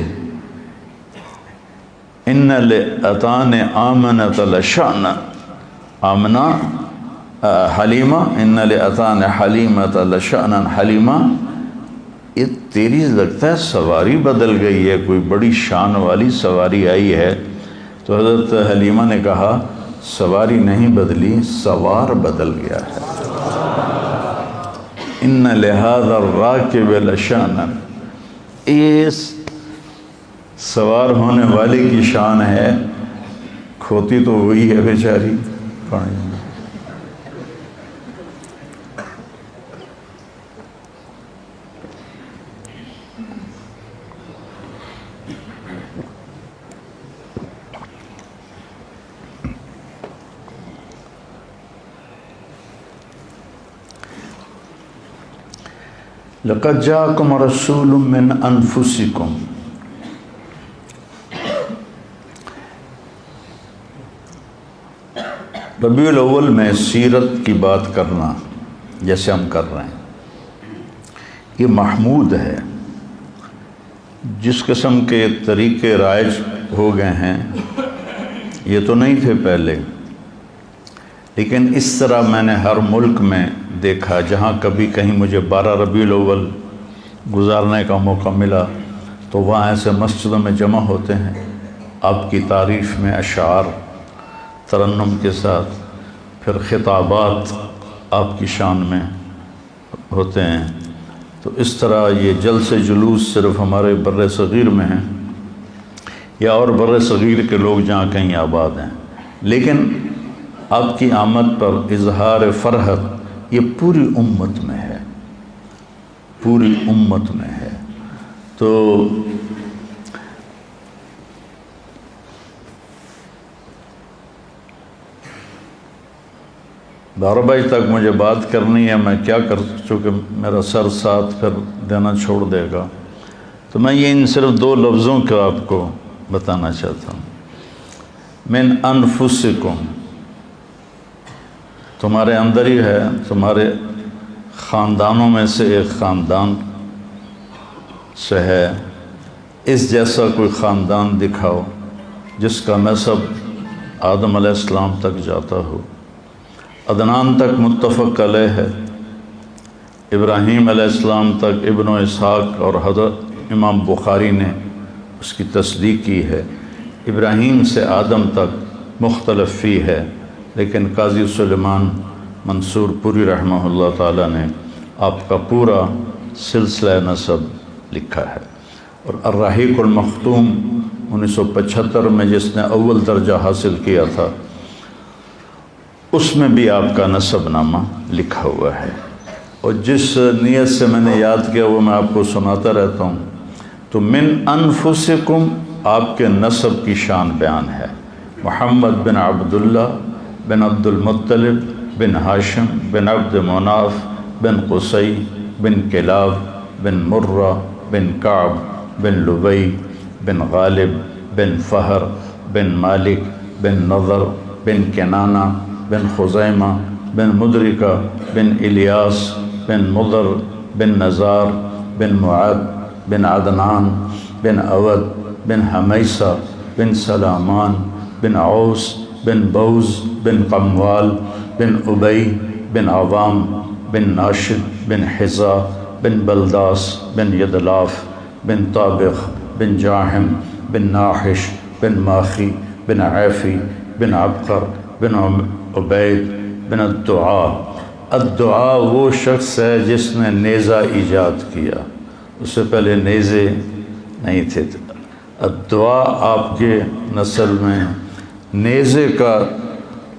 ان لأتان آمنۃ لشأنا آمنہ حلیمہ ان لأتان حلیمۃ لشأنا حلیمہ، یہ تیری لگتا ہے سواری بدل گئی ہے، کوئی بڑی شان والی سواری آئی ہے. تو حضرت حلیمہ نے کہا سواری نہیں بدلی، سوار بدل گیا ہے. ان لہذا الراکب لشأنا، اس سوار ہونے والے کی شان ہے، کھوتی تو وہی ہے بیچاری پانی میں. لقد جاءکم رسول من انفسکم، ربیع الاول میں سیرت کی بات کرنا جیسے ہم کر رہے ہیں یہ محمود ہے. جس قسم کے طریقے رائج ہو گئے ہیں یہ تو نہیں تھے پہلے، لیکن اس طرح میں نے ہر ملک میں دیکھا. جہاں کبھی کہیں مجھے 12 ربیع الاول گزارنے کا موقع ملا تو وہاں ایسے مسجدوں میں جمع ہوتے ہیں، آپ کی تعریف میں اشعار ترنم کے ساتھ، پھر خطابات آپ کی شان میں ہوتے ہیں. تو اس طرح یہ جلسے جلوس صرف ہمارے بر صغیر میں ہیں یا اور بر صغیر کے لوگ جہاں کہیں آباد ہیں، لیکن آپ کی آمد پر اظہار فرحت یہ پوری امت میں ہے، پوری امت میں ہے. تو بارہ بجے تک مجھے بات کرنی ہے، میں کیا کر چونکہ میرا سر ساتھ پھر دینا چھوڑ دے گا. تو میں یہ ان صرف 2 لفظوں کا آپ کو بتانا چاہتا ہوں. من انفسکم، تمہارے اندر ہی ہے، تمہارے خاندانوں میں سے ایک خاندان سے ہے. اس جیسا کوئی خاندان دکھاؤ جس کا نسب آدم علیہ السلام تک جاتا ہو. عدنان تک متفق علیہ ہے، ابراہیم علیہ السلام تک ابن اسحاق اور حضرت امام بخاری نے اس کی تصدیق کی ہے. ابراہیم سے آدم تک مختلف فی ہے، لیکن قاضی سلیمان منصور پوری رحمہ اللہ تعالیٰ نے آپ کا پورا سلسلہ نسب لکھا ہے. اور الرحیق المختوم 1975 میں جس نے اول درجہ حاصل کیا تھا اس میں بھی آپ کا نسب نامہ لکھا ہوا ہے. اور جس نیت سے میں نے یاد کیا وہ میں آپ کو سناتا رہتا ہوں. تو من انفسکم آپ کے نسب کی شان بیان ہے. محمد بن عبداللہ بن عبد المطلب بن ہاشم بن عبد مناف بن قصی بن کلاب بن مرہ بن کعب بن لبی بن غالب بن فہر بن مالک بن نضر بن کنانہ بن خزیمہ بن مدرکہ بن الیاس بن مضر بن نزار بن معد بن عدنان بن اود بن حمیسہ بن سلامان بن عوس بن بوز بن قموال بن ابی بن عوام بن ناشد بن حزا بن بلداس بن یدلاف بن طابخ بن جاحم بن ناحش بن ماخی بن عیفی بن عبقر بن عبید بن الدعاء. الدعاء وہ شخص ہے جس نے نیزہ ایجاد کیا، اس سے پہلے نیزے نہیں تھے. الدعاء آپ کے نسل میں نیزے کا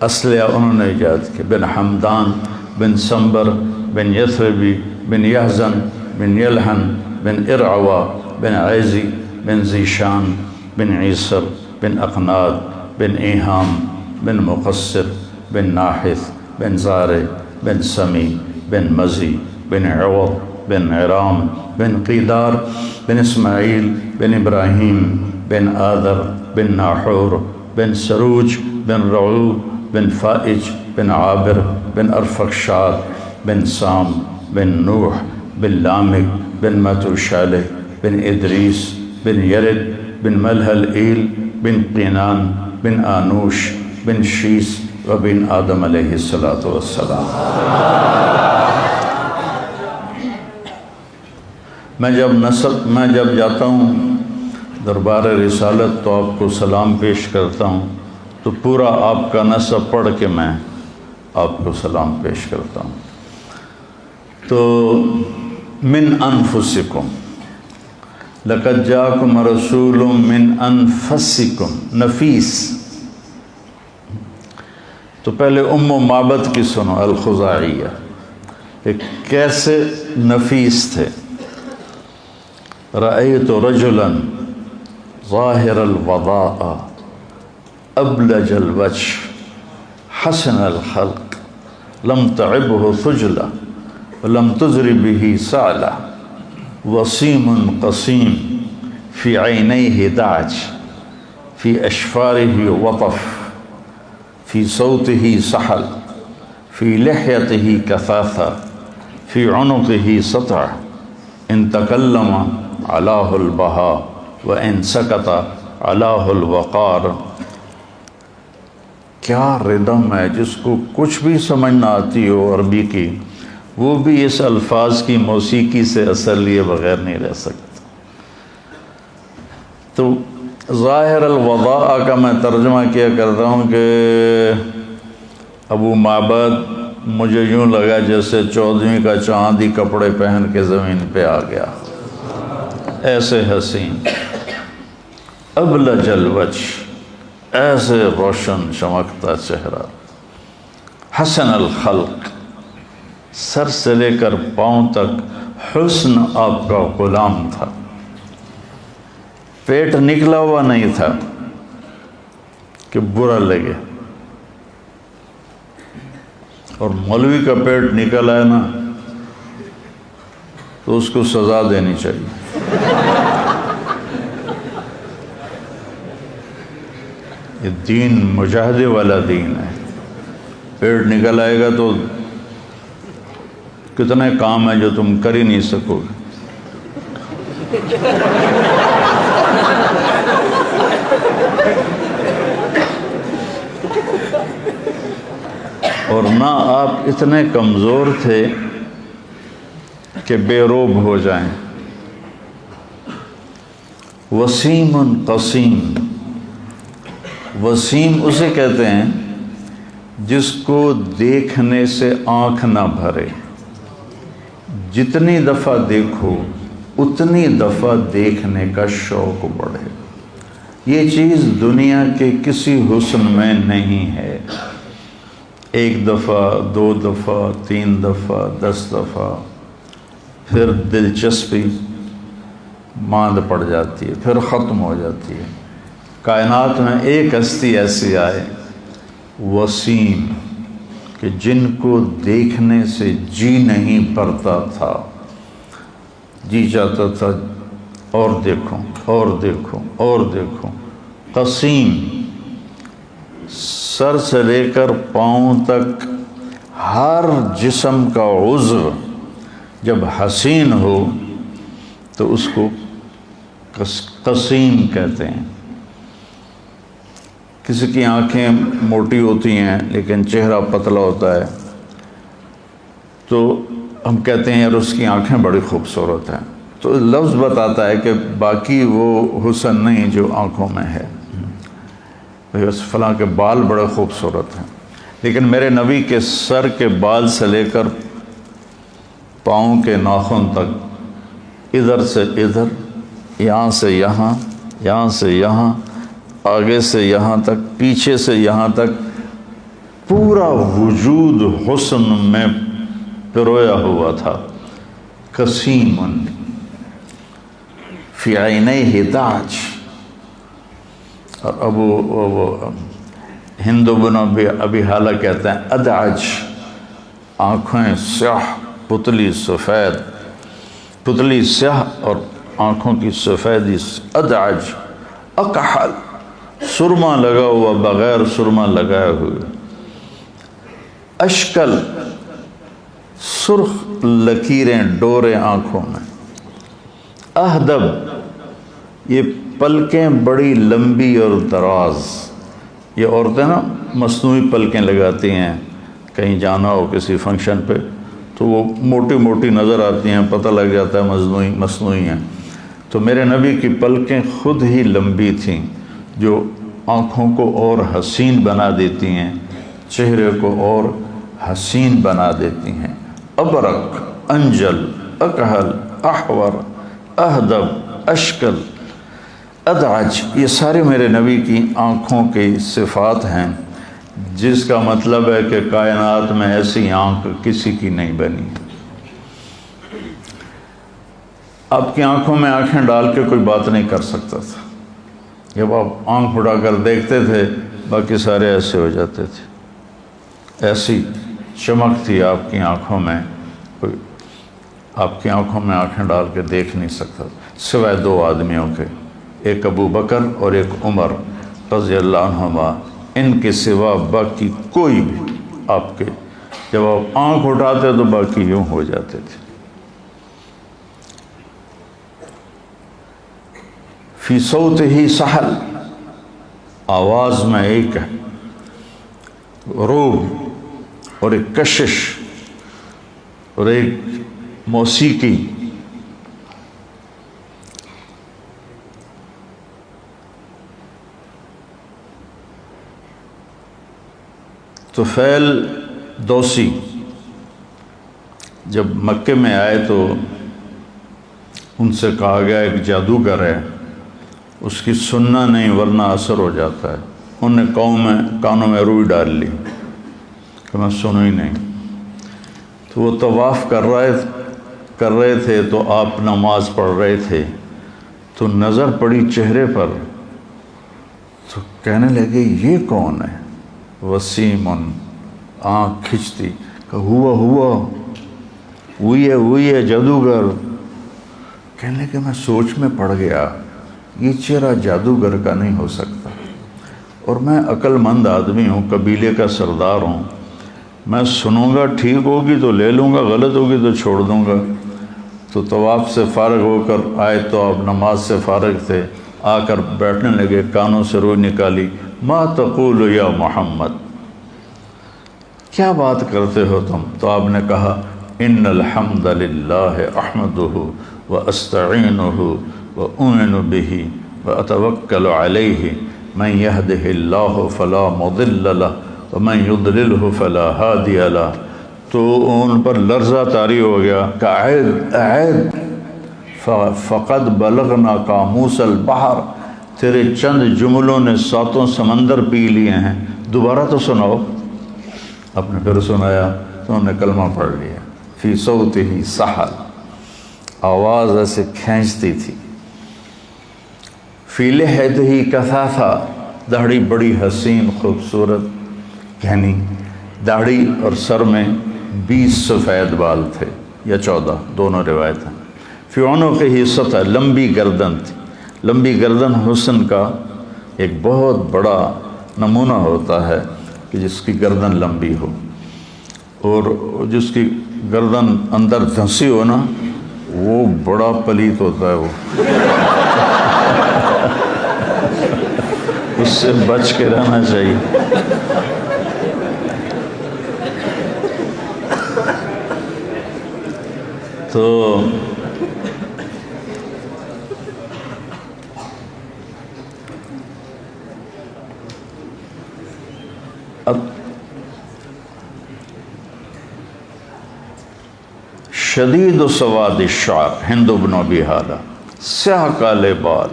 اسلحہ انہوں نے ایجاد کیا، بن حمدان بن سنبر بن یثربی بن یحزن بن یلحن بن ارعوا بن عیزی بن ذیشان بن عیسر بن اقناد بن ایہام بن مقصر بن ناحث بن زارع بن سمی بن مزی بن عوض بن عرام بن قیدار بن اسماعیل بن ابراہیم بن آدر بن ناحور بن سروج بن رعوب بن فائج بن عابر بن ارفخشاد بن سام بن نوح بن لامک بن متوشالح بن ادریس بن یرد بن ملحلئیل بن قینان بن آنوش بن شیس و بن آدم علیہ السلام۔ میں جب جاتا ہوں دربار رسالت تو آپ کو سلام پیش کرتا ہوں، تو پورا آپ کا نسب پڑھ کے میں آپ کو سلام پیش کرتا ہوں۔ تو من انفسکم لقد جاءکم رسول من انفسکم، نفیس۔ تو پہلے ام معبد کی سنو، الخزاعیہ، کہ کیسے نفیس تھے۔ رأیت رجلا ظاہر الوضاء ابلج الوجه حسن الخلق لم تعبه ثجلة ولم تزر به سعلة وسيم قصيم في عينيه دعج في أشفاره وطف في صوته سحل في لحيته كثاثة في عنقه سطع إن تكلم علاه البهاء وإن سكت علاه الوقار۔ کیا ردم ہے، جس کو کچھ بھی سمجھ نہ آتی ہو عربی کی، وہ بھی اس الفاظ کی موسیقی سے اثر لیے بغیر نہیں رہ سکتا۔ تو ظاہر الوضاء کا میں ترجمہ کیا کرتا ہوں کہ ابو معبد مجھے یوں لگا جیسے 14ویں کا چاند ہی کپڑے پہن کے زمین پہ آ گیا، ایسے حسین، ابلج الوجه، ایسے روشن چمکتا چہرہ، حسن الخلق، سر سے لے کر پاؤں تک حسن آپ کا غلام تھا، پیٹ نکلا ہوا نہیں تھا کہ برا لگے۔ اور مولوی کا پیٹ نکل آئے نا تو اس کو سزا دینی چاہیے۔ یہ دین مجاہدے والا دین ہے۔ پیٹ نکل آئے گا تو کتنے کام ہیں جو تم کر ہی نہیں سکو گے۔ اور نہ آپ اتنے کمزور تھے کہ بے روب ہو جائیں۔ وسیم قسیم، وسیم اسے کہتے ہیں جس کو دیکھنے سے آنکھ نہ بھرے، جتنی دفعہ دیکھو اتنی دفعہ دیکھنے کا شوق بڑھے۔ یہ چیز دنیا کے کسی حسن میں نہیں ہے۔ 1 دفعہ 2 دفعہ 3 دفعہ 10 دفعہ پھر دلچسپی ماند پڑ جاتی ہے، پھر ختم ہو جاتی ہے۔ کائنات میں ایک ہستی ایسی آئے وسیم کہ جن کو دیکھنے سے جی نہیں بھرتا تھا، جی چاہتا تھا اور دیکھوں اور دیکھوں اور دیکھوں۔ قسیم، سر سے لے کر پاؤں تک ہر جسم کا عضو جب حسین ہو تو اس کو قسیم کہتے ہیں۔ کسی کی آنکھیں موٹی ہوتی ہیں لیکن چہرہ پتلا ہوتا ہے تو ہم کہتے ہیں یار اس کی آنکھیں بڑی خوبصورت ہیں، تو لفظ بتاتا ہے کہ باقی وہ حسن نہیں جو آنکھوں میں ہے۔ بس فلاں کے بال بڑے خوبصورت ہیں، لیکن میرے نبی کے سر کے بال سے لے کر پاؤں کے ناخن تک، ادھر سے ادھر، یہاں سے یہاں، یہاں سے یہاں، آگے سے یہاں تک، پیچھے سے یہاں تک پورا وجود حسن میں پرویا ہوا تھا. کسیم فی عینیہ داج. اور ابو ہند بن ابی حالہ کہتے ہیں ادعج، آنکھیں سیاہ، پتلی سفید، پتلی سیاہ اور آنکھوں کی سفیدی. ادعج اکحل، سرما لگا ہوا بغیر سرما لگائے ہوئے. اشکل، سرخ لکیریں ڈورے آنکھوں میں. اہدب، یہ پلکیں بڑی لمبی اور دراز. یہ عورتیں نا مصنوعی پلکیں لگاتی ہیں، کہیں جانا ہو کسی فنکشن پہ تو وہ موٹی موٹی نظر آتی ہیں، پتہ لگ جاتا ہے مصنوعی ہیں. تو میرے نبی کی پلکیں خود ہی لمبی تھیں جو آنکھوں کو اور حسین بنا دیتی ہیں، چہرے کو اور حسین بنا دیتی ہیں. ابرق، انجل، اکحل، احور، اہدب، اشکل، ادعج، یہ سارے میرے نبی کی آنکھوں کی صفات ہیں، جس کا مطلب ہے کہ کائنات میں ایسی آنکھ کسی کی نہیں بنی. آپ کی آنکھوں میں آنکھیں ڈال کے کوئی بات نہیں کر سکتا تھا. جب آپ آنکھ اٹھا کر دیکھتے تھے باقی سارے ایسے ہو جاتے تھے. ایسی چمک تھی آپ کی آنکھوں میں، کوئی آپ کی آنکھوں میں آنکھیں ڈال کے دیکھ نہیں سکتا سوائے دو آدمیوں کے، ایک ابو بکر اور ایک عمر رضی اللہ عنہما. ان کے سوا باقی کوئی بھی آپ کے جب آپ آنکھ اٹھاتے تو باقی یوں ہو جاتے تھے. فی صوت ہی سحل، آواز میں ایک ہے روب اور ایک کشش اور ایک موسیقی. طفیل دوسی جب مکے میں آئے تو ان سے کہا گیا ایک جادوگر ہے، اس کی سننا نہیں ورنہ اثر ہو جاتا ہے. انہوں نے کانوں میں روئی ڈال لی کہ میں سنوں ہی نہیں. تو وہ طواف کر رہے تھے تو آپ نماز پڑھ رہے تھے تو نظر پڑی چہرے پر، تو کہنے لگے یہ کون ہے؟ وسیم، آنکھ کھنچتی کہ وہی ہے جادوگر. کہنے لگے میں سوچ میں پڑ گیا یہ چہرہ جادوگر کا نہیں ہو سکتا، اور میں عقل مند آدمی ہوں، قبیلے کا سردار ہوں، میں سنوں گا ٹھیک ہوگی تو لے لوں گا، غلط ہوگی تو چھوڑ دوں گا. تو طواف سے فارغ ہو کر آئے تو آپ نماز سے فارغ تھے، آ کر بیٹھنے لگے، کانوں سے روئی نکالی. ما تقول یا محمد، کیا بات کرتے ہو تم؟ تو آپ نے کہا ان الحمد للہ احمدہ واستعینہ واؤمن بہ واتوکل علیہ من یہدہ اللہ فلا مضل لہ ومن یضللہ فلا ہادی لہ. تو ان پر لرزہ طاری ہو گیا کہ اعد فقد بلغنا قاموس البحر، تیرے چند جملوں نے ساتوں سمندر پی لیے ہیں، دوبارہ تو سناؤ. آپ نے پھر سنایا تو انہوں نے کلمہ پڑھ لیا. فی صوت ہی سحل، آواز ایسے کھینچتی تھی. فی لحیت ہی کثافہ، داڑھی بڑی حسین خوبصورت، یعنی داڑھی اور سر میں 20 سفید بال تھے یا 14، دونوں روایت ہیں. فی عنق ہی سطح، لمبی گردن تھی. لمبی گردن حسن کا ایک بہت بڑا نمونہ ہوتا ہے کہ جس کی گردن لمبی ہو، اور جس کی گردن اندر دھنسی ہو نا وہ بڑا پلیت ہوتا ہے. وہ اس سے بچ کے رہنا چاہیے. تو اب شدید سواد الشعر، ہند بن ابی حالہ، سیاہ کالے بال،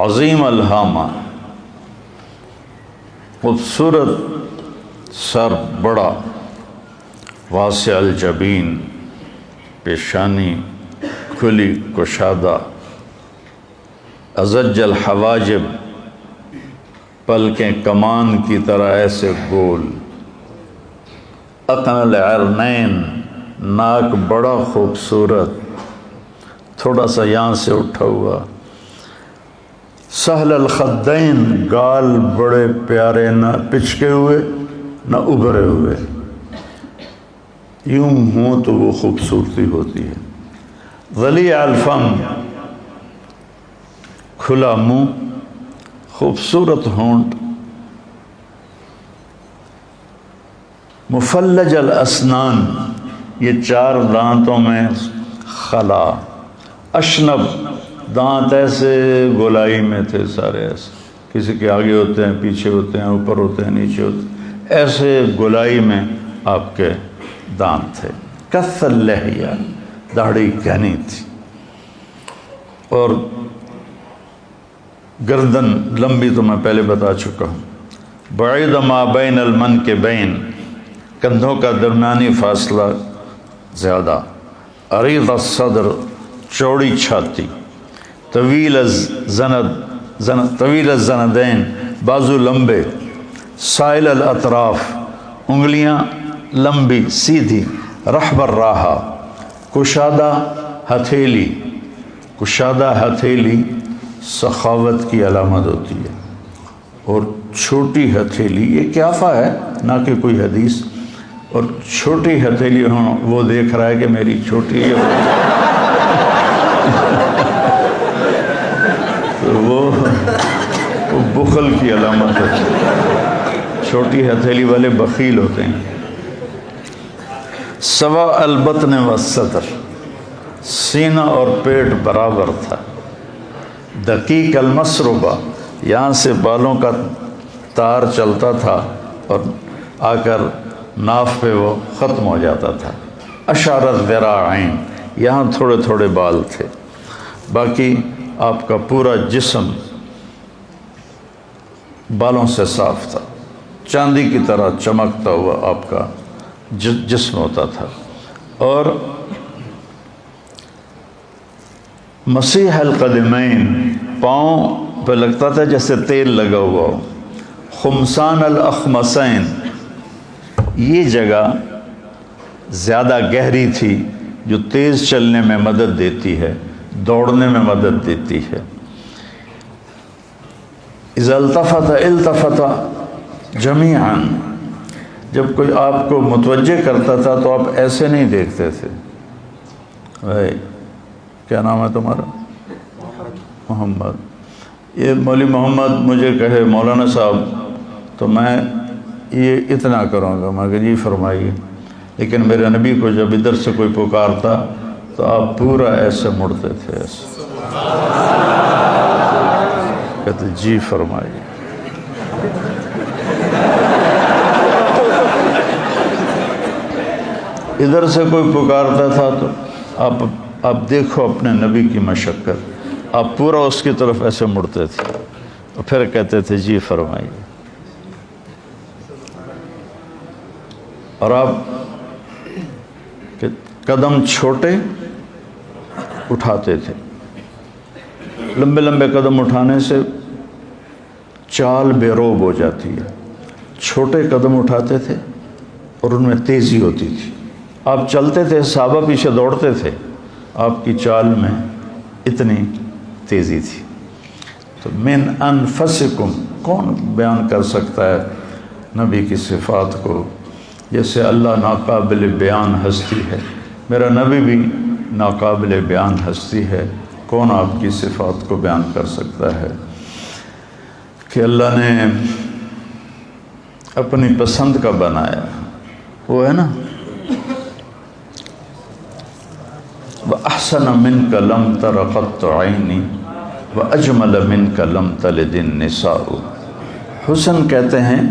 عظیم الہامہ، خوبصورت سر بڑا، واسع الجبین، پیشانی کھلی کشادہ، ازج الحواجب، پلکیں کمان کی طرح ایسے گول، اقن العرنین، ناک بڑا خوبصورت، تھوڑا سا یہاں سے اٹھا ہوا، سہل الخدین، گال بڑے پیارے، نہ پچکے ہوئے نہ ابھرے ہوئے، یوں ہوں تو وہ خوبصورتی ہوتی ہے، ضلیع الفم، کھلا منہ، خوبصورت ہونٹ، مفلج الاسنان، یہ 4 دانتوں میں خلا، اشنب، دانت ایسے گولائی میں تھے سارے، ایسے کسی کے آگے ہوتے ہیں، پیچھے ہوتے ہیں، اوپر ہوتے ہیں، نیچے ہوتے ہیں، ایسے گولائی میں آپ کے دانت تھے، کث اللحیہ، داڑھی گھنی تھی، اور گردن لمبی تو میں پہلے بتا چکا ہوں، بعید ما بین المنکبین، کندھوں کا درمیانی فاصلہ زیادہ، عریض الصدر، چوڑی چھاتی، طویل الزندین، بازو لمبے، سائل الاطراف، انگلیاں لمبی سیدھی، رحب الراحہ، کشادہ ہتھیلی، کشادہ ہتھیلی سخاوت کی علامت ہوتی ہے، اور چھوٹی ہتھیلی یہ قیافہ ہے نہ کہ کوئی حدیث، اور چھوٹی ہتھیلی وہ دیکھ رہا ہے کہ میری چھوٹی ہے، تو وہ بخل کی علامت ہے، چھوٹی ہتھیلی والے بخیل ہوتے ہیں، سوا البطن والصدر، سینہ اور پیٹ برابر تھا، دقیق المسربہ، یہاں سے بالوں کا تار چلتا تھا اور آ کر ناف پہ وہ ختم ہو جاتا تھا، اشارت ذراعین، یہاں تھوڑے تھوڑے بال تھے، باقی آپ کا پورا جسم بالوں سے صاف تھا، چاندی کی طرح چمکتا ہوا آپ کا جسم ہوتا تھا، اور مسیح القدمین، پاؤں پہ لگتا تھا جیسے تیل لگا ہوا ہو، خمسان الاخمسین، یہ جگہ زیادہ گہری تھی جو تیز چلنے میں مدد دیتی ہے، دوڑنے میں مدد دیتی ہے، اذا التفت التفت جمیعا، جب کوئی آپ کو متوجہ کرتا تھا تو آپ ایسے نہیں دیکھتے تھے، کیا نام ہے تمہارا؟ محمد، یہ مولوی محمد مجھے کہے مولانا صاحب تو میں یہ اتنا کروں گا، میں کہ جی فرمائیے، لیکن میرے نبی کو جب ادھر سے کوئی پکارتا تو آپ پورا ایسے مڑتے تھے، ایسے کہتے جی فرمائیے، ادھر سے کوئی پکارتا تھا تو آپ دیکھو اپنے نبی کی مشقت، آپ پورا اس کی طرف ایسے مڑتے تھے اور پھر کہتے تھے جی فرمائیے، اور آپ قدم چھوٹے اٹھاتے تھے، لمبے لمبے قدم اٹھانے سے چال بے روب ہو جاتی ہے، چھوٹے قدم اٹھاتے تھے اور ان میں تیزی ہوتی تھی، آپ چلتے تھے صحابہ پیچھے دوڑتے تھے، آپ کی چال میں اتنی تیزی تھی، تو من انفسکم، کون بیان کر سکتا ہے نبی کی صفات کو، جیسے اللہ ناقابل بیان ہستی ہے، میرا نبی بھی ناقابل بیان ہستی ہے، کون آپ کی صفات کو بیان کر سکتا ہے کہ اللہ نے اپنی پسند کا بنایا، وہ ہے نا وَأَحْسَنَ مِنْكَ لَمْ تَرَ قَطُّ عَيْنِي وَأَجْمَلَ مِنْكَ لَمْ تَلِدِ النِّسَاءُ، حسن کہتے ہیں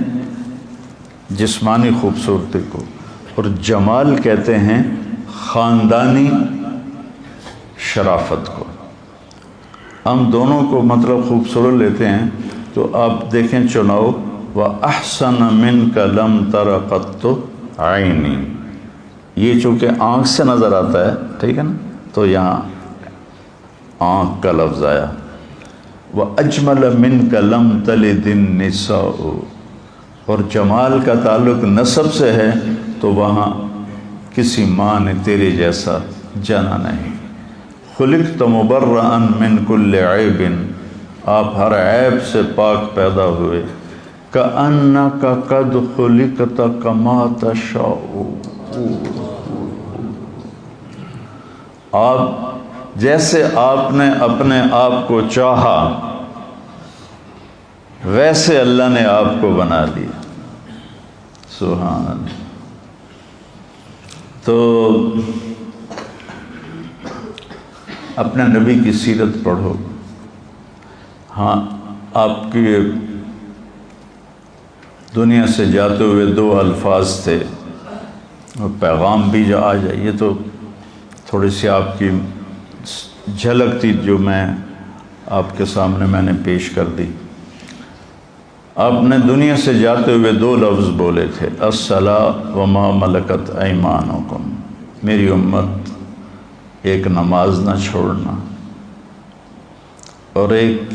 جسمانی خوبصورتی کو، اور جمال کہتے ہیں خاندانی شرافت کو، ہم دونوں کو مطلب خوبصورت لیتے ہیں، تو آپ دیکھیں چناؤ وَأَحْسَنَ مِنْكَ لَمْ تَرَ قَطُّ عَيْنِي، یہ چونکہ آنکھ سے نظر آتا ہے، ٹھیک ہے نا، تو یہاں آنکھ کا لفظ آیا۔ وَأَجْمَلَ مِنْكَ لَمْ تَلِدِ النِّسَاءُ، اور جمال کا تعلق نسب سے ہے تو وہاں کسی ماں نے تیرے جیسا جنا نہیں۔ خلقت مبرئا من کل عیب، آپ ہر عیب سے پاک پیدا ہوئے۔ کأنک قد خلقت کما تشاء، آپ جیسے آپ نے اپنے آپ کو چاہا ویسے اللہ نے آپ کو بنا لیا۔ سبحان اللہ۔ تو اپنے نبی کی سیرت پڑھو۔ ہاں، آپ کی دنیا سے جاتے ہوئے 2 الفاظ تھے، اور پیغام بھی جو آ جائے، یہ تو تھوڑی سی آپ کی جھلک تھی جو میں آپ کے سامنے میں نے پیش کر دی۔ آپ نے دنیا سے جاتے ہوئے 2 لفظ بولے تھے، الصلاۃ وما ملکت ایمانکم، میری امت ایک نماز نہ چھوڑنا، اور ایک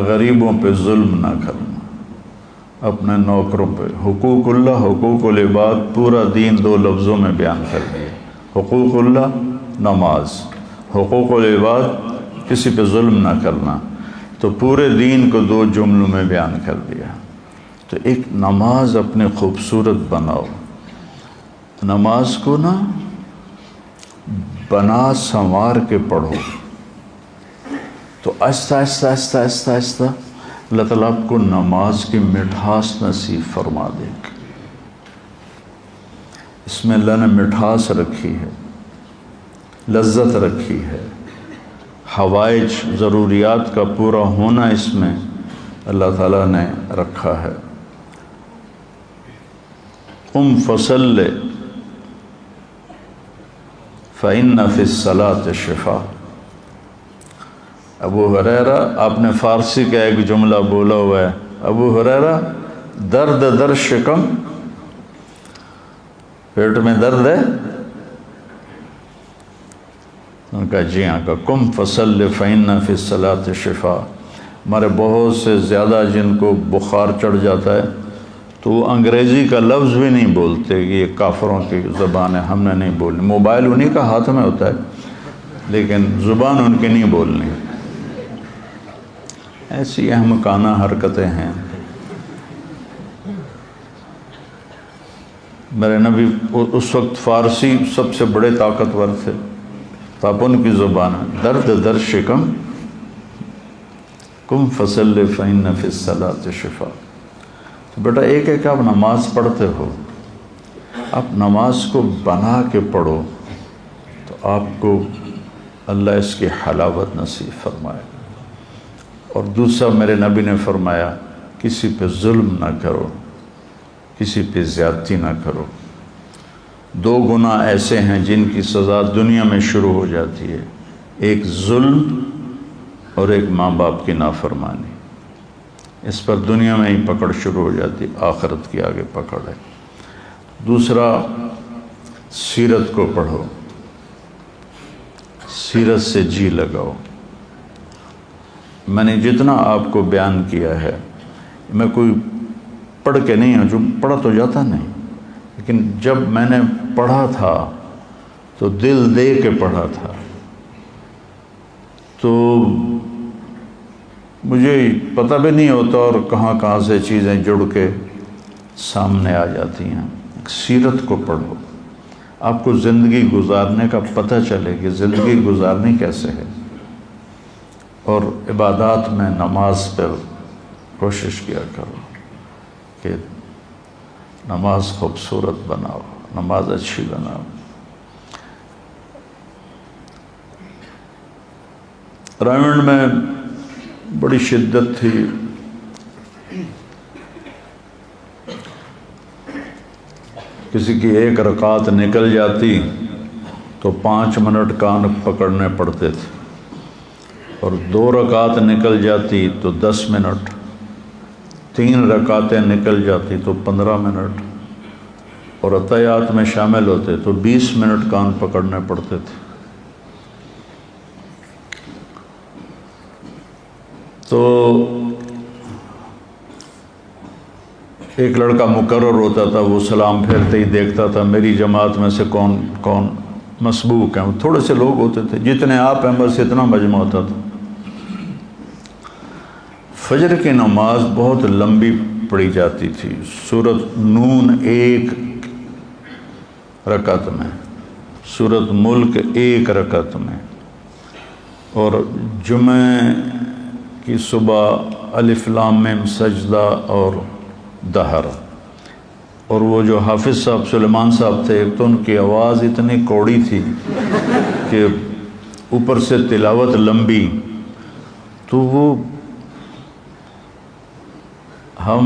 غریبوں پہ ظلم نہ کرنا، اپنے نوکروں پہ۔ حقوق اللہ، حقوق العباد، پورا دین 2 لفظوں میں بیان کر دیا۔ حقوق اللہ نماز، حقوق العباد کسی پہ ظلم نہ کرنا، تو پورے دین کو 2 جملوں میں بیان کر دیا۔ تو ایک نماز اپنے خوبصورت بناؤ، نماز کو نا بنا سنوار کے پڑھو، تو آہستہ آہستہ آہستہ آہستہ آہستہ اللہ تعالیٰ آپ کو نماز کی مٹھاس نصیب فرما دے گا۔ اس میں اللہ نے مٹھاس رکھی ہے، لذت رکھی ہے، حوائج ضروریات کا پورا ہونا اس میں اللہ تعالیٰ نے رکھا ہے۔ قم فصل فإن فی الصلاۃ شفاء۔ ابو ہریرہ، آپ نے فارسی کا ایک جملہ بولا ہوا ہے، ابو ہریرہ درد در شکم، پیٹ میں درد ہے؟ ان کا جی ہاں، کا قم فصل فإن فی الصلاۃ شفاء۔ ہمارے بہت سے زیادہ جن کو بخار چڑھ جاتا ہے تو وہ انگریزی کا لفظ بھی نہیں بولتے کہ یہ کافروں کی زبان ہے، ہم نے نہیں بولنی۔ موبائل انہی کا ہاتھ میں ہوتا ہے لیکن زبان ان کی نہیں بولنی۔ ایسی احمقانہ حرکتیں ہیں۔ میرے نبی اس وقت فارسی سب سے بڑے طاقتور تھے، تو آپ ان کی زبان ہے، درد در شکم، قم فصل فإن فی الصلاۃ شفاء۔ تو بیٹا ایک ایک آپ نماز پڑھتے ہو، آپ نماز کو بنا کے پڑھو تو آپ کو اللہ اس کی حلاوت نصیب فرمائے گا۔ اور دوسرا میرے نبی نے فرمایا، کسی پہ ظلم نہ کرو، کسی پہ زیادتی نہ کرو۔ 2 گناہ ایسے ہیں جن کی سزا دنیا میں شروع ہو جاتی ہے، ایک ظلم اور ایک ماں باپ کی نافرمانی۔ اس پر دنیا میں ہی پکڑ شروع ہو جاتی، آخرت کی آگے پکڑ ہے۔ دوسرا، سیرت کو پڑھو، سیرت سے جی لگاؤ۔ میں نے جتنا آپ کو بیان کیا ہے، میں کوئی پڑھ کے نہیں ہوں، جو پڑھا تو جاتا نہیں، لیکن جب میں نے پڑھا تھا تو دل دے کے پڑھا تھا، تو مجھے پتہ بھی نہیں ہوتا اور کہاں کہاں سے چیزیں جڑ کے سامنے آ جاتی ہیں۔ سیرت کو پڑھو، آپ کو زندگی گزارنے کا پتہ چلے کہ زندگی گزارنی کیسے ہے۔ اور عبادات میں نماز پر کوشش کیا کرو کہ نماز خوبصورت بناؤ، نماز اچھی بناؤ۔ رائمنڈ میں بڑی شدت تھی، کسی کی 1 رکعت نکل جاتی تو 5 منٹ کان پکڑنے پڑتے تھے، اور 2 رکعت نکل جاتی تو 10 منٹ، 3 رکعتیں نکل جاتی تو 15 منٹ، اور عطیات میں شامل ہوتے تو 20 منٹ کان پکڑنے پڑتے تھے۔ تو ایک لڑکا مقرر ہوتا تھا، وہ سلام پھیرتے ہی دیکھتا تھا میری جماعت میں سے کون کون مسبوق ہیں۔ تھوڑے سے لوگ ہوتے تھے، جتنے آپ ہیں بس اتنا مجمع ہوتا تھا۔ فجر کی نماز بہت لمبی پڑھی جاتی تھی، سورۃ نون 1 رکعت میں، سورۃ ملک 1 رکعت میں، اور جمعہ کی صبح الف لام میم سجدہ اور دہر۔ اور وہ جو حافظ صاحب سلیمان صاحب تھے، ایک تو ان کی آواز اتنی کوڑی تھی کہ اوپر سے تلاوت لمبی، تو وہ ہم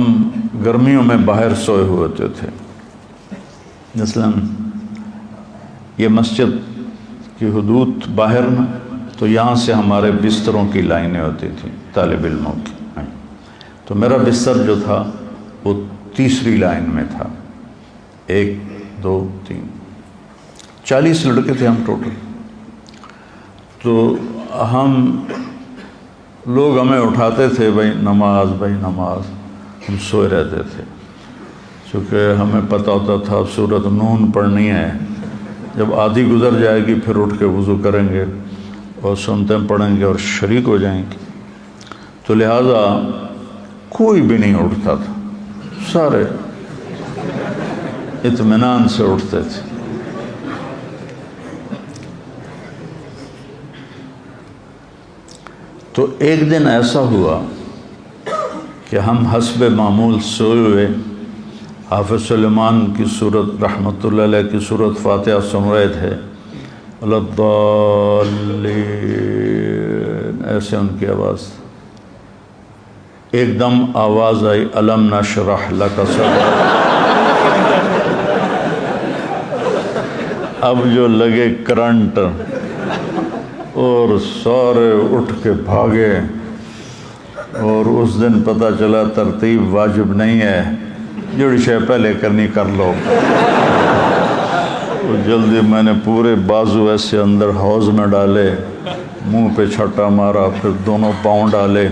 گرمیوں میں باہر سوئے ہوتے تھے۔ مثلاً یہ مسجد کی حدود باہر نا، تو یہاں سے ہمارے بستروں کی لائنیں ہوتی تھیں طالب علموں کی، تو میرا بستر جو تھا وہ تیسری لائن میں تھا، 1 2 3 40 لڑکے تھے ہم ٹوٹل۔ تو لوگ ہمیں اٹھاتے تھے، بھائی نماز، بھائی نماز، ہم سوئے رہتے تھے، چونکہ ہمیں پتہ ہوتا تھا اب سورۃ نون پڑھنی ہے، جب آدھی گزر جائے گی پھر اٹھ کے وضو کریں گے اور سنتیں پڑھیں گے اور شریک ہو جائیں گے۔ تو لہٰذا کوئی بھی نہیں اٹھتا تھا، سارے اطمینان سے اٹھتے تھے۔ تو ایک دن ایسا ہوا کہ ہم حسب معمول سوئے ہوئے حافظ سلیمان کی سورت رحمۃ اللہ علیہ کی سورت فاتحہ سن رہے تھے، الضالین، ایسے ان کی آواز، ایک دم آواز آئی الم نشرح لک صدرک۔ اب جو لگے کرنٹ، اور سارے اٹھ کے بھاگے، اور اس دن پتہ چلا ترتیب واجب نہیں ہے، جڑی شے پہلے کرنی کر لو۔ جلدی میں نے پورے بازو ایسے اندر حوض میں ڈالے، منہ پہ چھٹا مارا، پھر دونوں پاؤں ڈالے،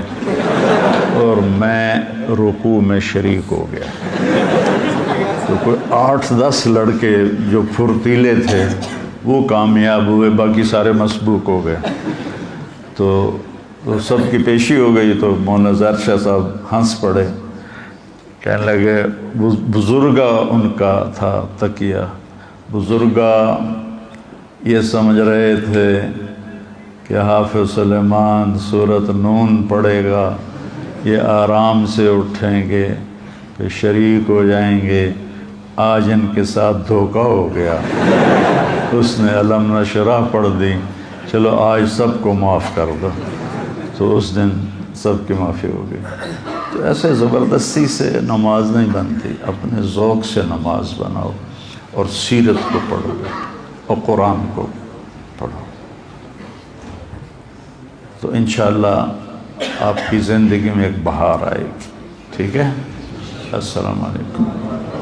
اور میں رکوع میں شریک ہو گیا۔ تو کوئی 8-10 لڑکے جو پھرتیلے تھے وہ کامیاب ہوئے، باقی سارے مسبوق ہو گئے۔ تو سب کی پیشی ہو گئی، تو مولانا ظاہر شاہ صاحب ہنس پڑے، کہنے لگے بزرگا ان کا تھا تکیہ، بزرگا یہ سمجھ رہے تھے کہ حافظ سلیمان سورۃ نون پڑھے گا، یہ آرام سے اٹھیں گے، پھر شریک ہو جائیں گے، آج ان کے ساتھ دھوکہ ہو گیا۔ اس نے الم نشرح پڑھ دی، چلو آج سب کو معاف کر دو، تو اس دن سب کی معافی ہو گئی۔ تو ایسے زبردستی سے نماز نہیں بنتی، اپنے ذوق سے نماز بناؤ، اور سیرت کو پڑھو اور قرآن کو پڑھو، تو انشاءاللہ آپ کی زندگی میں ایک بہار آئے گی۔ ٹھیک ہے، السلام علیکم۔